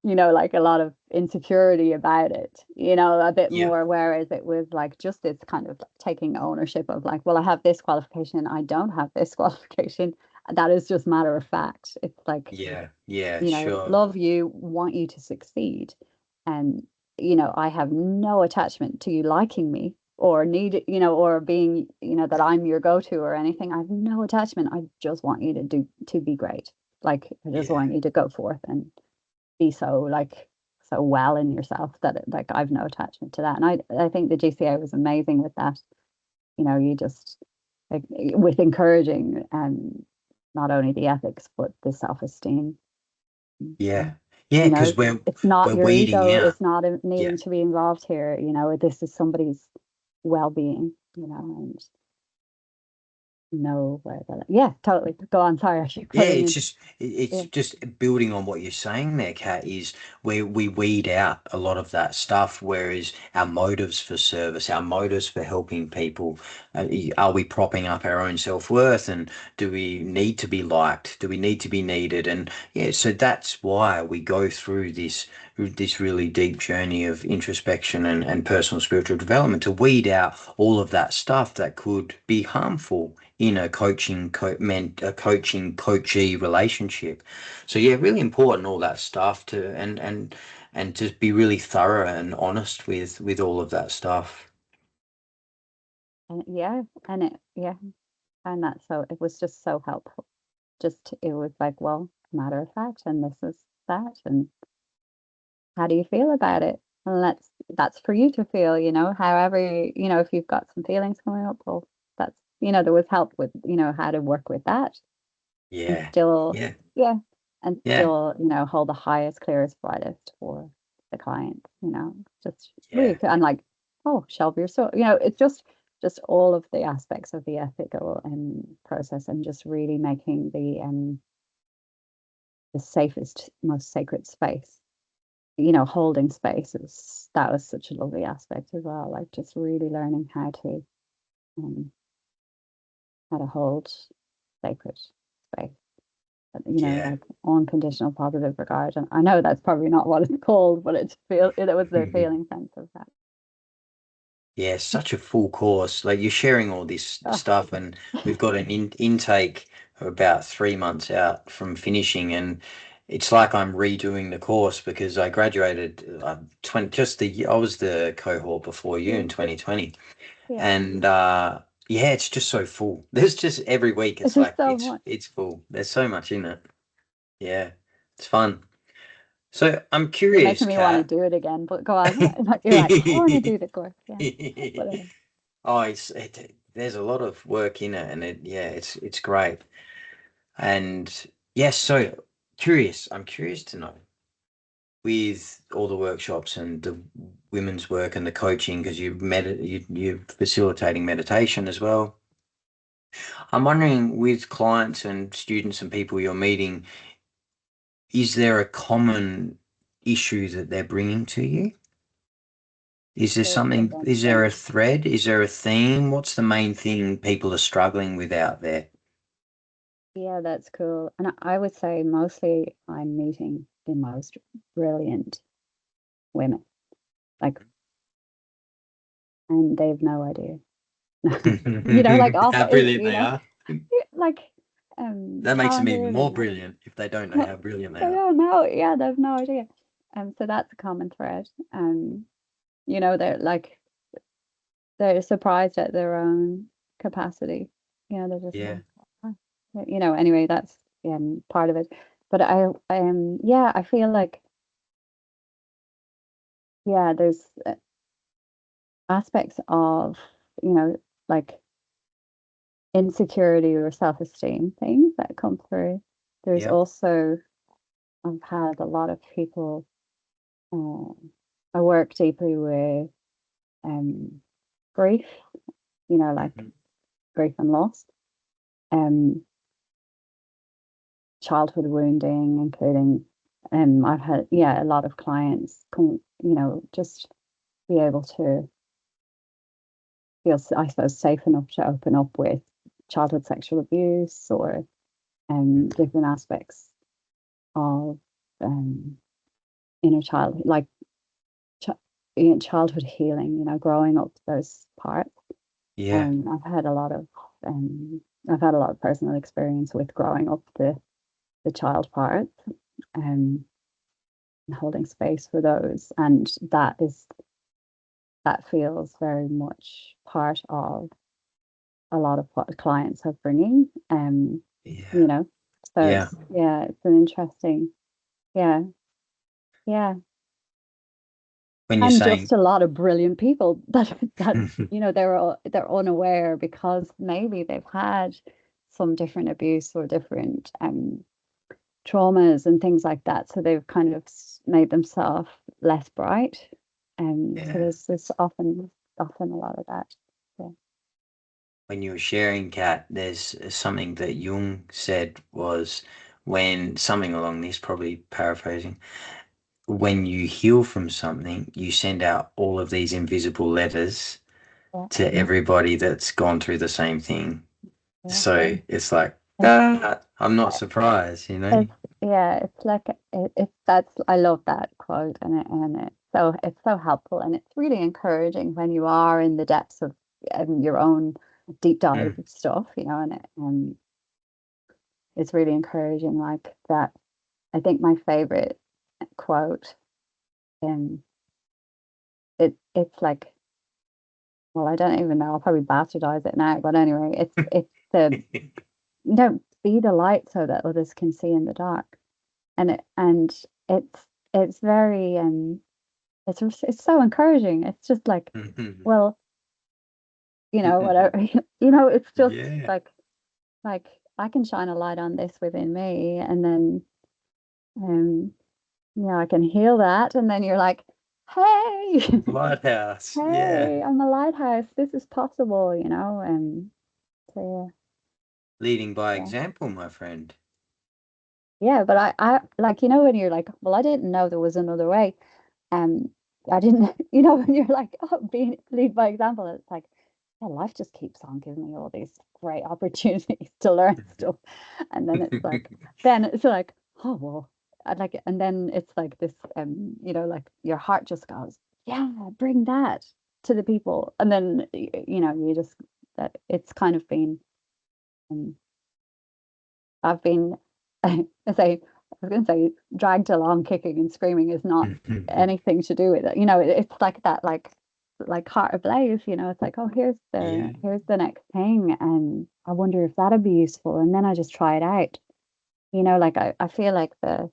like a lot of insecurity about it, a bit Yeah, more. Whereas it was like just this kind of taking ownership of like, well, I have this qualification, I don't have this qualification. That is just matter of fact. It's like, yeah, yeah, sure. love you, want you to succeed. And, I have no attachment to you liking me or or being, that I'm your go-to or anything. I have no attachment. I just want you to be great. Like, I just Yeah, want you to go forth and be so well in yourself that like I've no attachment to that. And I think the GCA was amazing with that. You just like with encouraging not only the ethics but the self-esteem. yeah, yeah, you because know it's not we're your weeding ego, out. it's not Yeah, needing to be involved here. This is somebody's well-being, and know where the, yeah, totally. Go on. Sorry, I keep Yeah, cutting it's in. just it's Yeah. just building on what you're saying there, Kat, is where we weed out a lot of that stuff, whereas our motives for service, our motives for helping people, are we propping up our own self-worth, and do we need to be liked? Do we need to be needed? And yeah, so that's why we go through this really deep journey of introspection and personal spiritual development to weed out all of that stuff that could be harmful in a coaching coachee relationship. So yeah, really important all that stuff to and to be really thorough and honest with all of that stuff. And yeah, and it, yeah, and that, so it was just so helpful. Just, it was like, well, matter of fact, and this is that, and how do you feel about it? And that's for you to feel, however, if you've got some feelings coming up, well, that's, there was help with, how to work with that and Yeah, still, yeah, yeah, and yeah, still, hold the highest, clearest, brightest for the client, just really yeah, cool. And like, oh, shelve your soul, it's just all of the aspects of the ethical process, and just really making the safest, most sacred space, holding spaces. That was such a lovely aspect as well. Like, just really learning um, how to hold sacred space. yeah. Like unconditional positive regard. And I know that's probably not what it's called, but it was the feeling sense of that. Yeah, such a full course. Like you're sharing all this Oh, stuff, and we've got an intake about 3 months out from finishing, and it's like I'm redoing the course because I graduated 20 just I was the cohort before you yeah, in 2020, yeah. and yeah, it's just so full. There's just every week It's it's just like so it's much. it's full. There's so much in it. Yeah, it's fun. So I'm You're curious, making me want to Kat. do it again, but go on. You're like, I want to do the course. Yeah. But Oh, there's a lot of work in it, and yeah, it's great. And yes, so curious. I'm curious to know with all the workshops and the women's work and the coaching, because you're facilitating meditation as well. I'm wondering with clients and students and people you're meeting, is there a common issue that they're bringing to you? Is there say that something, again. is there a thread? Is there a theme? What's the main thing people are struggling with out there? Yeah, that's cool. And I would say mostly I'm meeting the most brilliant women, like, and they've no idea. Like How often, brilliant they are. like That makes them even talented more and like, brilliant if they don't know well, how brilliant they they are. don't know. Yeah, they've no idea. So that's a common thread. They're like, they're surprised at their own capacity. They're just Yeah. like, "Oh." Anyway, that's part of it. But yeah, I feel like, yeah, there's aspects of, like insecurity or self-esteem things that come through. There's Yep. also, I've had a lot of people, uh, I work deeply with um, grief, like Hmm. grief and loss, um, childhood wounding, including, I've had, yeah, a lot of clients come, just be able to feel, I suppose, safe enough to open up with childhood sexual abuse or different aspects of um, inner child, like ch childhood healing, growing up those parts. Yeah. I've had a lot of um, I've had a lot of personal experience with growing up the child part, and holding space for those, and that feels very much part of a lot of what clients are bringing. You Yeah. know, so Yeah. it's, yeah, it's an interesting, yeah, yeah. When you're And saying, just a lot of brilliant people that they're unaware because maybe they've had some different abuse or different traumas and things like that, so they've kind of made themselves less bright, and so yeah. there's often a lot of that. Yeah. when you were sharing, Kat, there's something that Jung said was when something along this, probably paraphrasing, when you heal from something, you send out all of these invisible letters Yeah, to everybody that's gone through the same thing. yeah. So it's like, It's, I'm not surprised, you know? it's yeah, it's like it's that's I love that quote, and it's so helpful, and it's really encouraging when you are in the depths of your own deep dive Mm. stuff, and it's really encouraging like that. I think my favorite quote, um, it's like, well, I don't even know, I'll probably bastardize it now, but anyway, it's the be the light so that others can see in the dark, and it's very it's so encouraging. It's just like, well, whatever, it's just Yeah. like I can shine a light on this within me, and then um I can heal that, and then you're like, hey, Lighthouse. Yeah. hey, I'm a lighthouse. This is possible, and so Leading by yeah, example, my friend. yeah. But I like, when you're like, well, I didn't know there was another way. Um, I didn't, when you're like, oh, being lead by example, it's like, yeah, life just keeps on giving me all these great opportunities to learn stuff, and then it's like, oh well, and then it's like this, like your heart just goes, yeah, bring that to the people, and then you just that it's kind of been, um, I've been, I say, I was going to say, dragged along kicking and screaming is not anything to do with it. It's like that, like heart ablaze. It's like, oh, Yeah. here's the next thing, and I wonder if that'd be useful. And then I just try it out. Like I feel like I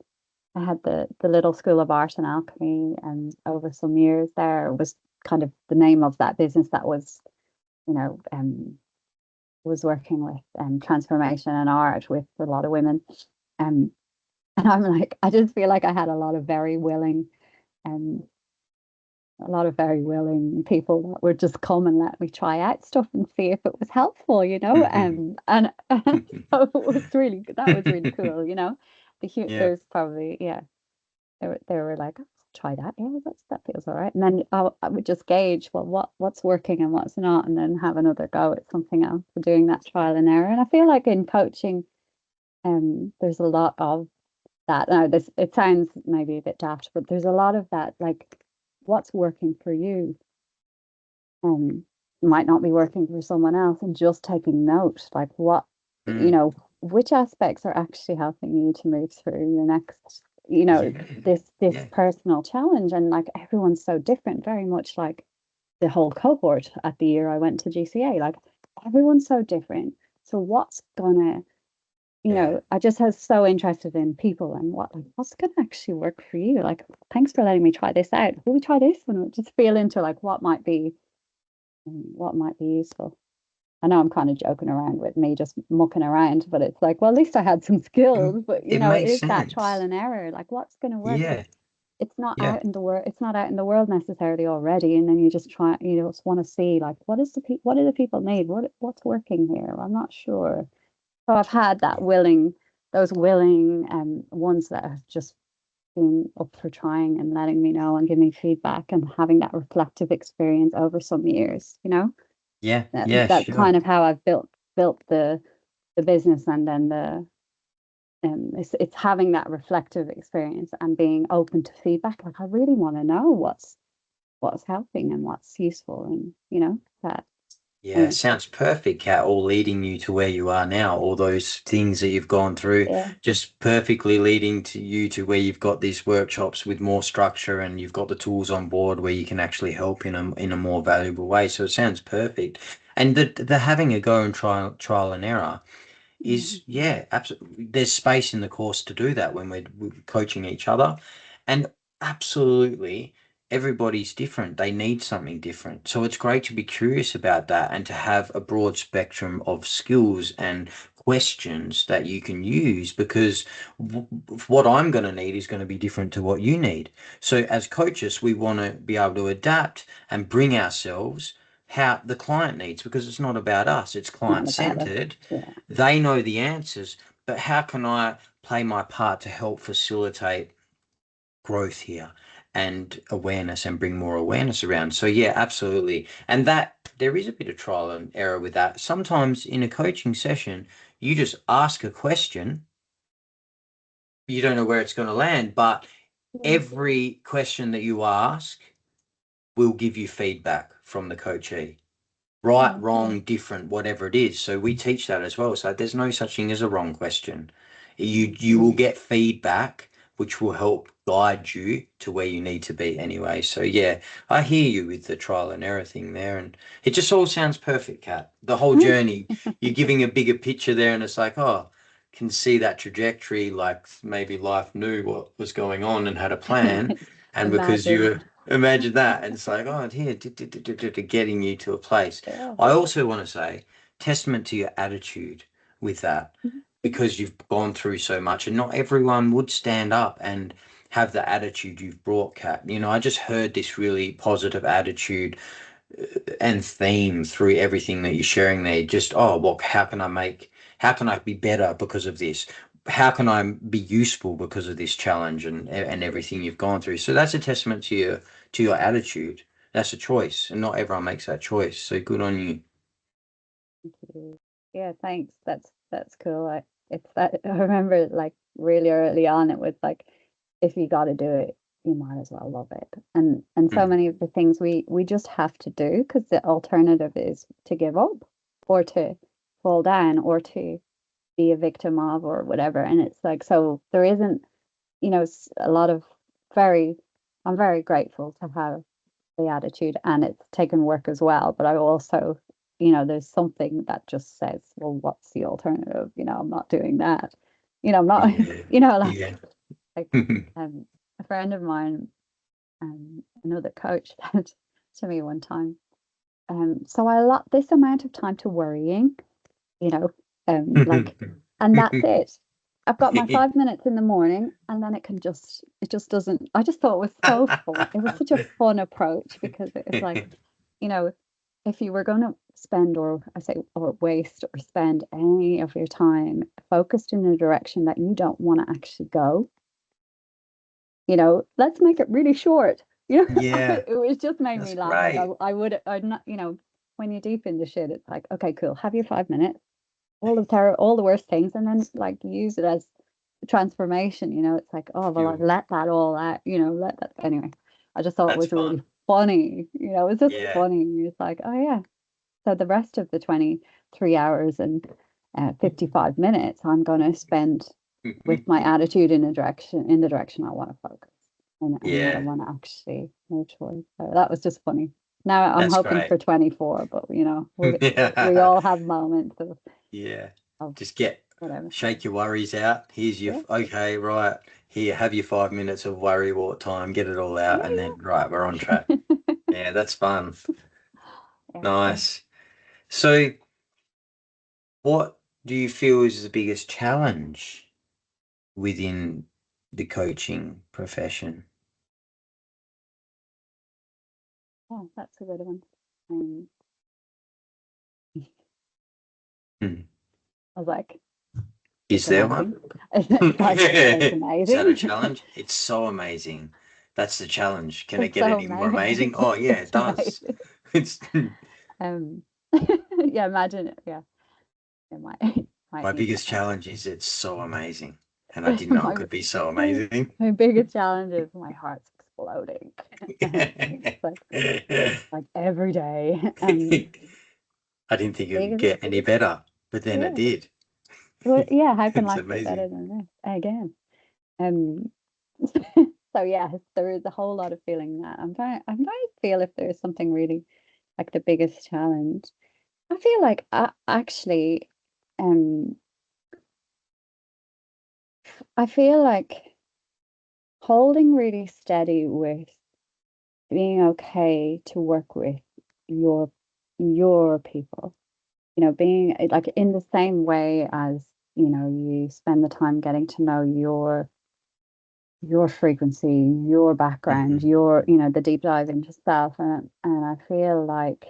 had the little school of art and alchemy, and over some years there was kind of the name of that business that was, you know, was working with transformation and art with a lot of women. Um, and I'm like, I just feel like I had um, a lot of very willing people that would just come and let me try out stuff and see if it was helpful, and so it was that was really cool, Yeah. there's probably, yeah, they were like, oh, try that, yeah, that feels all right, and then I would just gauge, well, what's working and what's not, and then have another go at something else for doing that trial and error. And I feel like in coaching, there's a lot of that. Now, this it sounds maybe a bit daft, but there's a lot of that, like what's working for you, um, might not be working for someone else, and just taking note, like Mm. which aspects are actually helping you to move through your next, Yeah. this Yeah. personal challenge. And like everyone's so different, very much like the whole cohort at the year I went to GCA, like everyone's so different. So what's gonna Yeah. I just was so interested in people and what's going to actually work for you. Like, thanks for letting me try this out. Will we try this one? Just feel into like what might be useful. I know I'm kind of joking around with me just mucking around, but it's like, well, at least I had some Mm. skills. But It it makes is that trial sense. and error. Like, what's going to work? Yeah. Because it's not Yeah. out in the world. It's not out in the world necessarily already. And then you just try. You just want to see like what do the people need? What's working here? I'm not sure. So I've had those willing ones that have just been up for trying and letting me know and giving me feedback and having that reflective experience over some years, Yeah. that, Yeah. that's Sure. kind of how I've built the business. And then it's having that reflective experience and being open to feedback. Like I really want to know what's helping and what's useful, and that Yeah, anyway. sounds perfect, Kat, all leading you to where you are now. All those things that you've gone through, Yeah, just perfectly leading to you to where you've got these workshops with more structure and you've got the tools on board where you can actually help in a more valuable way. So it sounds perfect. And the having a go and trial and error yeah, is, yeah, absolutely. There's space in the course to do that when we're coaching each other. And absolutely, everybody's different. They need something different. So it's great to be curious about that and to have a broad spectrum of skills and questions that you can use because what I'm going to need is going to be different to what you need. So as coaches, we want to be able to adapt and bring ourselves how the client needs, because it's not about us, it's Not client about us. centered. Yeah. They know the answers, but how can I play my part to help facilitate growth here and awareness and bring more awareness around? So yeah, absolutely. And that there is a bit of trial and error with that. Sometimes in a coaching session, you just ask a question, you don't know where it's going to land, but Yeah. every question that you ask will give you feedback from the coachee. Right, Yeah. wrong, different, whatever it is. So we teach that as well. So there's no such thing as a wrong question. You will get feedback which will help guide you to where you need to be anyway. So yeah, I hear you with the trial and error thing there, and it just all sounds perfect, Kat. The whole journey, you're giving a bigger picture there, and it's like, oh, can see that trajectory, like maybe life knew what was going on and had a plan, and because you Imagine. were imagine that, and it's like, oh, here, getting you to a place. Yeah. I also want to say, testament to your attitude with that, because you've gone through so much, and not everyone would stand up and have the attitude you've brought, Kat. You know, I just heard this really positive attitude and theme through everything that you're sharing there. Just, oh, well, how can I be better because of this? How can I be useful because of this challenge and everything you've gone through? So that's a testament to your attitude. That's a choice, and not everyone makes that choice. So good on you. Thank you. Yeah, thanks. That's cool. It's that I remember like really early on it was like if you got to do it, you might as well love it. And so Mm. many of the things we just have to do because the alternative is to give up or to fall down or to be a victim of or whatever. And it's like so there isn't, a lot of very I'm very grateful to have the attitude and it's taken work as well. But I also, there's something that just says, well, what's the alternative? I'm not doing that. I'm not, Yeah, like yeah. like a friend of mine, another coach said to me one time, so I allot this amount of time to worrying, you know, like, and that's it. I've got my 5 minutes in the morning and then it just doesn't, I just thought it was so fun. It was such a fun approach because it was like, you know, if you were going to spend or waste or spend any of your time focused in a direction that you don't want to actually go, let's make it really short. Yeah, It was just made me that's laugh. Like great. I'd not, when you're deep in the shit, it's like, okay, cool, have your 5 minutes, all the worst things, and then like use it as transformation. It's like, oh well, I've Fuel. let that all out. Let that anyway. I just thought it That's was fun. really funny. It's just Yeah. funny. It's like, oh yeah. So the rest of the 23 hours and 55 minutes, I'm going to spend with my attitude in the direction I want to focus and what I Yeah, want to actually move towards. So that was just funny. Now I'm that's hoping great. for 24, but we Yeah. all have moments Yeah. of Just get whatever. shake your worries out. Here's your Yeah, okay, right. Here, have your 5 minutes of worry wart time, get it all out, and then right, we're on track. yeah, Yeah, that's fun. yeah. Nice. So what do you feel is the biggest challenge within the coaching profession? Oh, that's a good one. Um, Hmm. I was like, it's Is there one? amazing. It's like it's Is that a amazing. challenge? It's so amazing. That's the challenge. Can it It's get so any more amazing? amazing. Oh yeah, it It's does. amazing. It's Um, yeah, imagine it. Yeah, it might my need biggest more. challenge is it's so amazing. And I didn't know it My could be so amazing. my biggest challenge is my heart's exploding. It's like every day. I didn't think it would Biggest, get any better, but then it yeah. did. Well, yeah, how can It's life get better amazing. than this? Again. Um, so yeah, there is a whole lot of feeling that I'm trying to feel if there's something really like the biggest challenge. I feel like actually, um, I feel like holding really steady with being okay to work with your your people. Being like in the same way as you spend the time getting to know your frequency, your background, Mhm. your the deep dive into self, and I feel like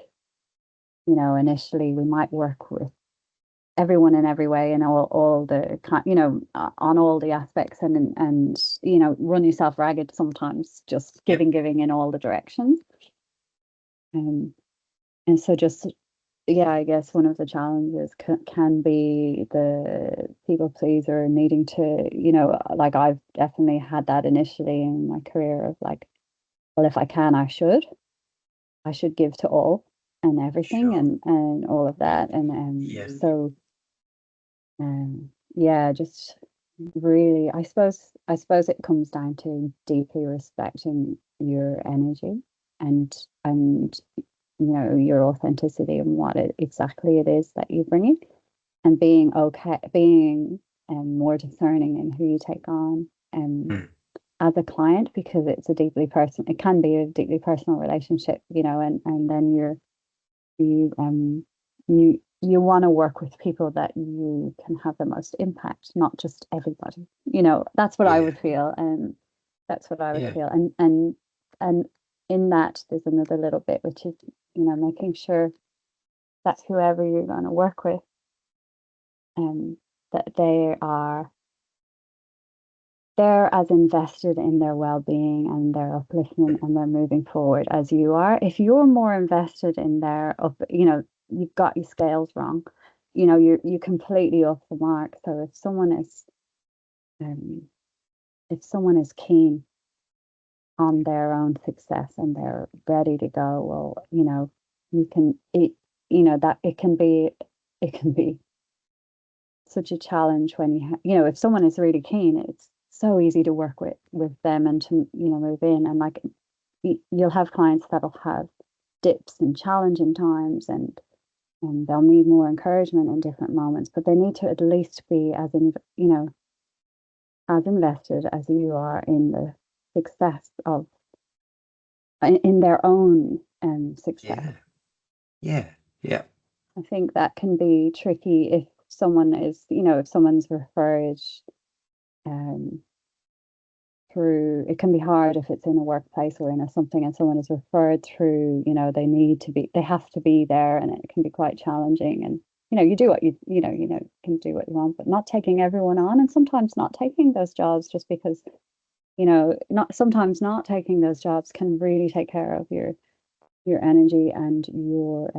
initially we might work with everyone in every way and all the on all the aspects, and run yourself ragged sometimes, just Yep. giving in all the directions. um, and so just, yeah, I guess one of the challenges can be the people pleaser needing to, like I've definitely had that initially in my career of like, well, if I can, I should give to all and everything, Sure. and all of that. And Yeah. so yeah, just really, I suppose it comes down to deeply respecting your energy, and and your authenticity and what it exactly it is that you're bringing, and being more discerning in who you take on Mm. as a client, because it can be a deeply personal relationship, and then you you want to work with people that you can have the most impact, not just everybody. That's what I Yeah. would feel, and that's what I would Yeah. feel. And in that, there's another little bit, which is, making sure that whoever you're going to work with, um, that they're as invested in their well-being and their upliftment and their moving forward as you are. If you're more invested in their up, you've got your scales wrong. You completely off the mark. So um, if someone is keen on their own success and they're ready to go, well, you can it, that it can be such a challenge when if someone is really keen, it's so easy to work with them and to move in, and like you'll have clients that'll have dips and challenging times, and they'll need more encouragement in different moments, but they need to at least be as invested as you are in the success of in their own success. Yeah. Yeah. Yeah. I think that can be tricky if someone's referred um through. It can be hard if it's in a workplace or in a something, and someone is referred through, they have to be there, and it can be quite challenging. And you do what can do what you want, but not taking everyone on, and sometimes not taking those jobs just because, not taking those jobs can really take care of your energy and your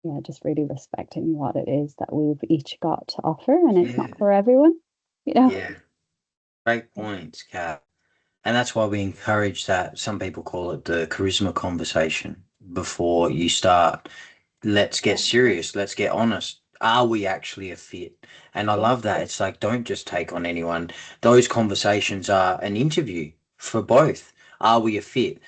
yeah, just really respecting what it is that we've each got to offer, and it's Yeah. not for everyone, you know. Yeah. Great points, Kat. And that's why we encourage that. Some people call it the charisma conversation before you start. Let's get serious. Let's get honest. Are we actually a fit? And I Yeah. love that. It's like, don't just take on anyone. Those conversations are an interview for both. Are we a fit?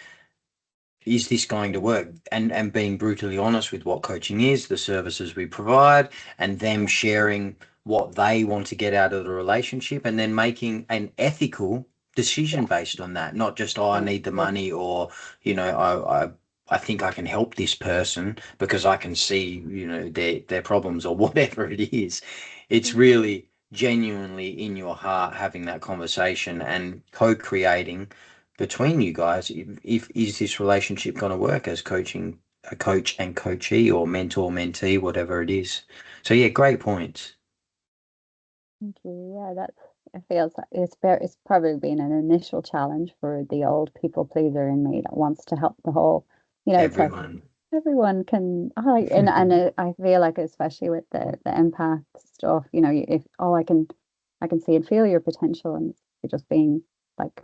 Is this going to work? And being brutally honest with what coaching is, the services we provide, and them sharing what they want to get out of the relationship, and then making an ethical decision Yeah. based on that, not just, oh, I Yeah. need the money, or I think I can help this person because I can see, their problems or whatever it is. It's Mm. really genuinely in your heart having that conversation and co-creating between you guys, if is this relationship going to work as a coach and coachee, or mentor mentee, whatever it is. So yeah, great points. Thank you. Yeah, it feels like it's probably been an initial challenge for the old people pleaser in me that wants to help the whole. It's like Everyone. everyone can. I feel like, especially with the empath stuff, if I can see and feel your potential, and you're just being like,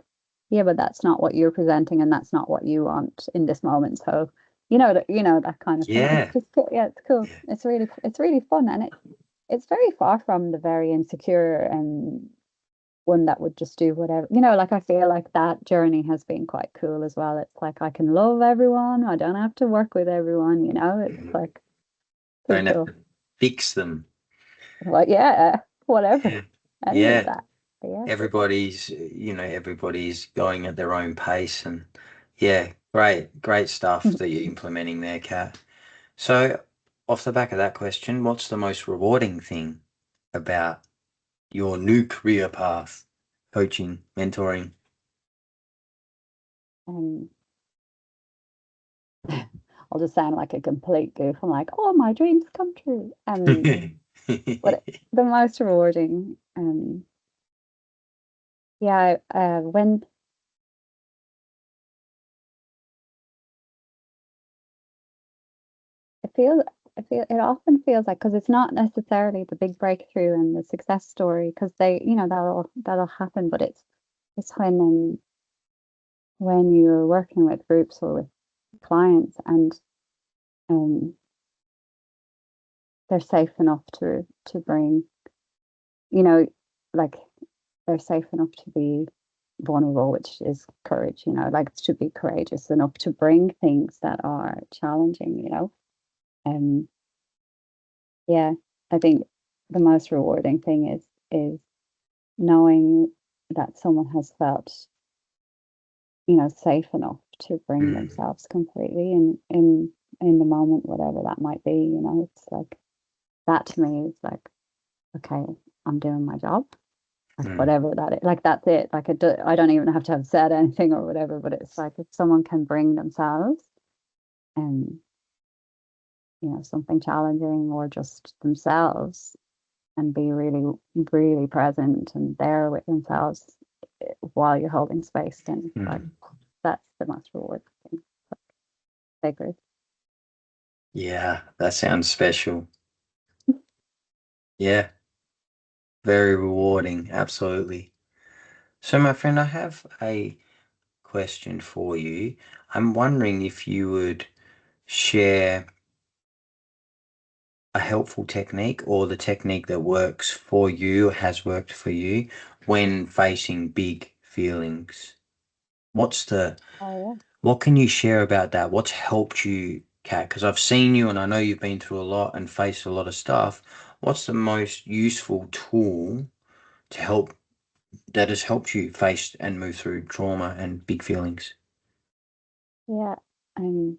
yeah, but that's not what you're presenting, and that's not what you want in this moment. So, that kind of thing. It's Yeah. just cool. Yeah, it's cool. Yeah. It's really fun, and it's very far from the very insecure and one that would just do whatever. Like I feel like that journey has been quite cool as well. It's like I can love everyone. I don't have to work with everyone. It's Mhm. like pretty Don't have cool. to fix them. Like, yeah, whatever, Yeah. any of Yeah. that. But yeah. Everybody's going at their own pace, and yeah, great stuff that you're implementing there, Kat. So off the back of that question, what's the most rewarding thing about your new career path, coaching, mentoring? Um, I'll just sound like a complete goof. I'm like, oh, my dreams come true. But the most rewarding, yeah, when it feels, it often feels like, because it's not necessarily the big breakthrough and the success story, because they, that'll happen, but it's when you're working with groups or with clients, and um, they're safe enough to bring, you know, like they're safe enough to be vulnerable, which is courage, like to be courageous enough to bring things that are challenging, Um, yeah, I think the most rewarding thing is knowing that someone has felt, safe enough to bring Mm, themselves completely in the moment, whatever that might be. It's like that to me is like, okay, I'm doing my job, like mm, whatever that is, like that's it. Like I don't even have to have said anything or whatever, but it's like if someone can bring themselves and something challenging or just themselves and be really, really present and there with themselves while you're holding space, then like mm. that's the most rewarding thing. Sacred. Yeah, that sounds special. Yeah, very rewarding. Absolutely. So, my friend, I have a question for you. I'm wondering if you would share a helpful technique or the technique that works for you, has worked for you when facing big feelings. What's the, Oh what can you share about that? What's helped you, Kat? Because I've seen you and I know you've been through a lot and faced a lot of stuff. What's the most useful tool to help that has helped you face and move through trauma and big feelings? yeah. Um,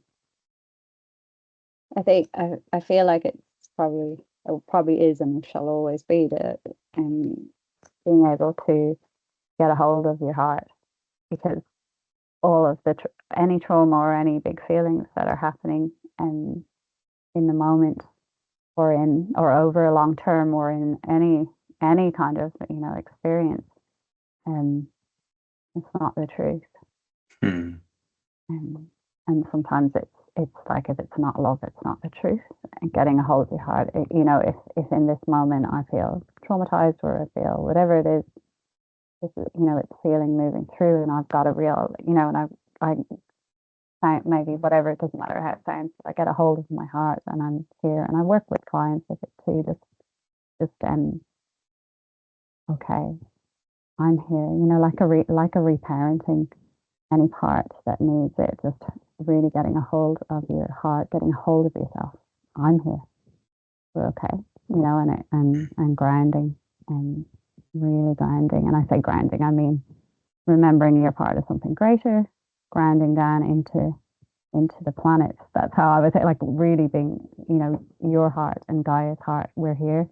I think I feel like it probably is and shall always be the being able to get a hold of your heart, because all of any trauma or any big feelings that are happening in the moment or over a long term or in any kind of experience, um it's not the truth. Hmm. um, and sometimes it's like, if it's not love, it's not the truth. And getting a hold of your heart, if in this moment I feel traumatized or I feel whatever it is, it's feeling moving through, and I've got a real, and I maybe whatever, it doesn't matter how it sounds, I get a hold of my heart and I'm here, and I work with clients with it too, just okay, I'm here, like a reparenting any part that needs it, just really getting a hold of your heart, getting a hold of yourself. I'm here. We're okay. And grounding, and really grounding. And I say grounding, I mean remembering you're part of something greater, grounding down into the planet. That's how I would say, like really being, your heart and Gaia's heart. We're here.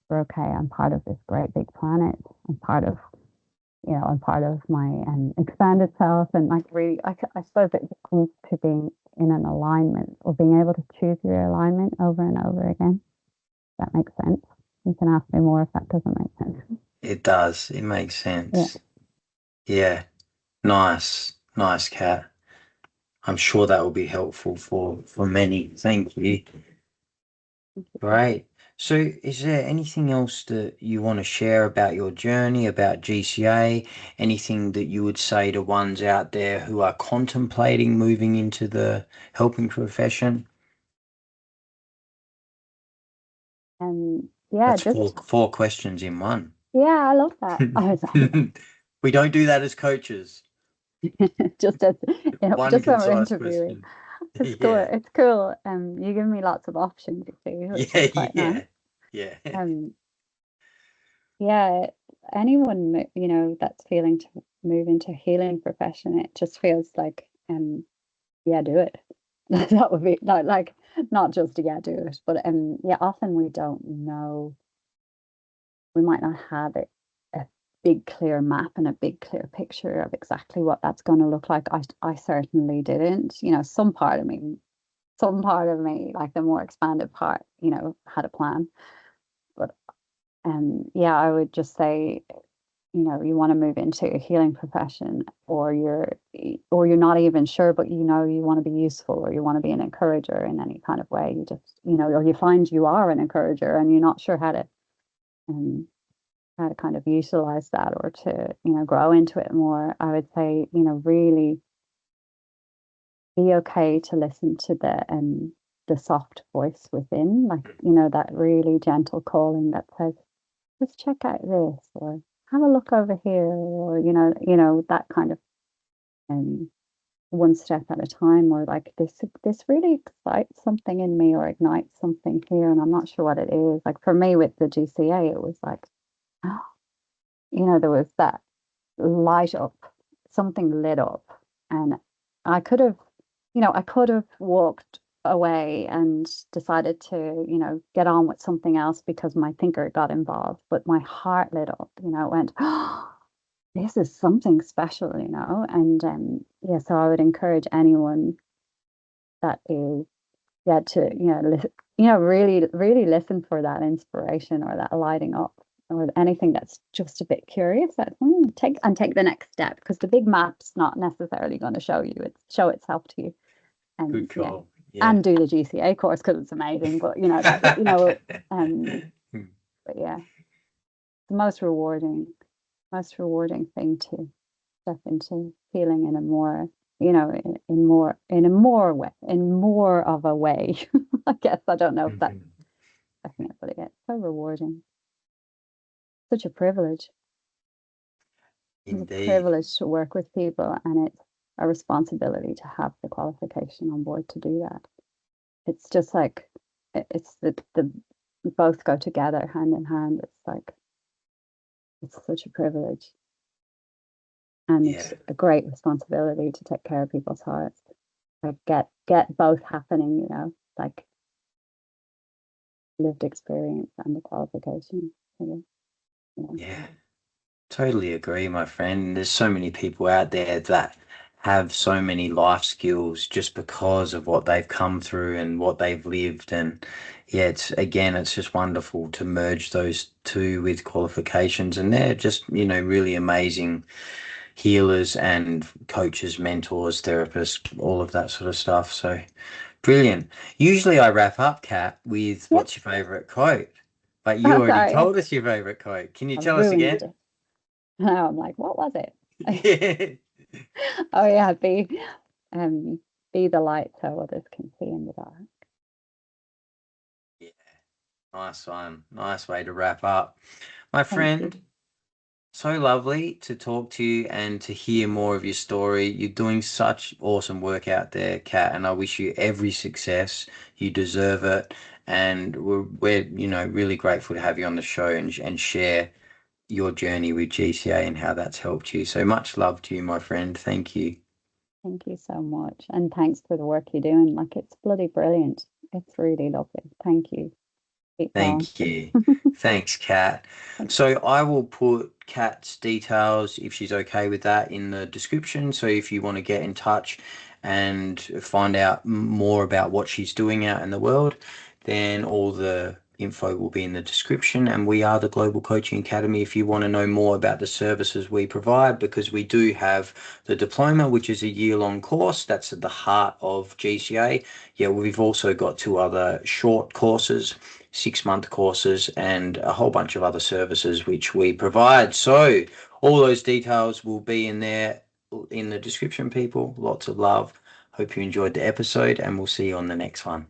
We're okay. I'm part of this great big planet. I'm part of I'm part of my expanded self, and like really, I suppose it comes to being in an alignment, or being able to choose your alignment over and over again. That makes sense. You can ask me more if that doesn't make sense. It does. It makes Yeah. sense. Yeah. Nice. Nice, Kat. I'm sure that will be helpful for many. Thank you. Great. So, is there anything else that you want to share about your journey, about GCA? Anything that you would say to ones out there who are contemplating moving into the helping profession? Yeah, That's just four questions in one. yeah, I love that. I was We don't do that as coaches. just as One just when we're concise interviewing. question. It's cool. Yeah. It's cool. You give me lots of options, you see, which is Yeah, quite nice. yeah, yeah. Um, yeah, anyone that's feeling to move into a healing profession, it just feels like yeah, do it. That would be like not just yeah, do it, but yeah, often we don't know. We might not have a big clear map and a big clear picture of exactly what that's going to look like. I certainly didn't. Some part of me some part of me, like the more expanded part, had a plan. But yeah, I would just say, you want to move into a healing profession, or you're not even sure, but you want to be useful, or you want to be an encourager in any kind of way. You just, or you find you are an encourager and you're not sure um, how to kind of utilize that, or to, grow into it more. I would say, really be okay to listen to the soft voice within, like, that really gentle calling that says, just check out this, or have a look over here, or that kind of um one step at a time, or like this really excites something in me, or ignites something here, and I'm not sure what it is. Like for me with the GCA, it was like, there was that light up, something lit up, and I could have, walked away and decided to, get on with something else because my thinker got involved, but my heart lit up, went, oh, this is something special, and yeah, so I would encourage anyone that is, yeah, to, really, really listen for that inspiration, or that lighting up, or anything that's just a bit curious, that take the next step, because the big map's not necessarily going to show itself to you. And Good yeah, call. Yeah. and do the GCA course because it's amazing. But but yeah, the most rewarding thing to step into healing in a more, in more of a way. I guess I don't know if that's Mhm. definite, but yeah, so rewarding. Such a privilege. It's a Indeed. privilege to work with people, and it's a responsibility to have the qualification on board to do that. It's just like, it's the both go together hand in hand. It's like, it's such a privilege and Yeah. a great responsibility to take care of people's hearts. Like, get both happening, like lived experience and the qualification. Yeah. Yeah. Totally agree, my friend. There's so many people out there that have so many life skills just because of what they've come through and what they've lived. And yeah, it's just wonderful to merge those two with qualifications. And they're just, really amazing healers and coaches, mentors, therapists, all of that sort of stuff. So brilliant. Usually I wrap up, Kat, with Yep. what's your favorite quote? But you Oh, already sorry, told us your favorite quote. Can you I tell us ruined again? it. Now I'm like, what was it? Yeah. Oh yeah, um be the light so others can see in the dark. Yeah, nice one. Nice way to wrap up. My Thank you. friend, so lovely to talk to you and to hear more of your story. You're doing such awesome work out there, Kat, and I wish you every success. You deserve it. And we're really grateful to have you on the show and share your journey with GCA and how that's helped you. So much love to you, my friend. Thank you. Thank you so much. And thanks for the work you're doing. Like, it's bloody brilliant. It's really lovely. Thank you. Keep going. Thank you. Thanks, Kat. Thanks. So I will put Kat's details, if she's okay with that, in the description. So if you want to get in touch and find out more about what she's doing out in the world, then all the info will be in the description. And we are the Global Coaching Academy if you want to know more about the services we provide, because we do have the Diploma, which is a year-long course. That's at the heart of GCA. Yeah, we've also got two other short courses, 6-month courses, and a whole bunch of other services which we provide. So all those details will be in there in the description, people. Lots of love. Hope you enjoyed the episode, and we'll see you on the next one.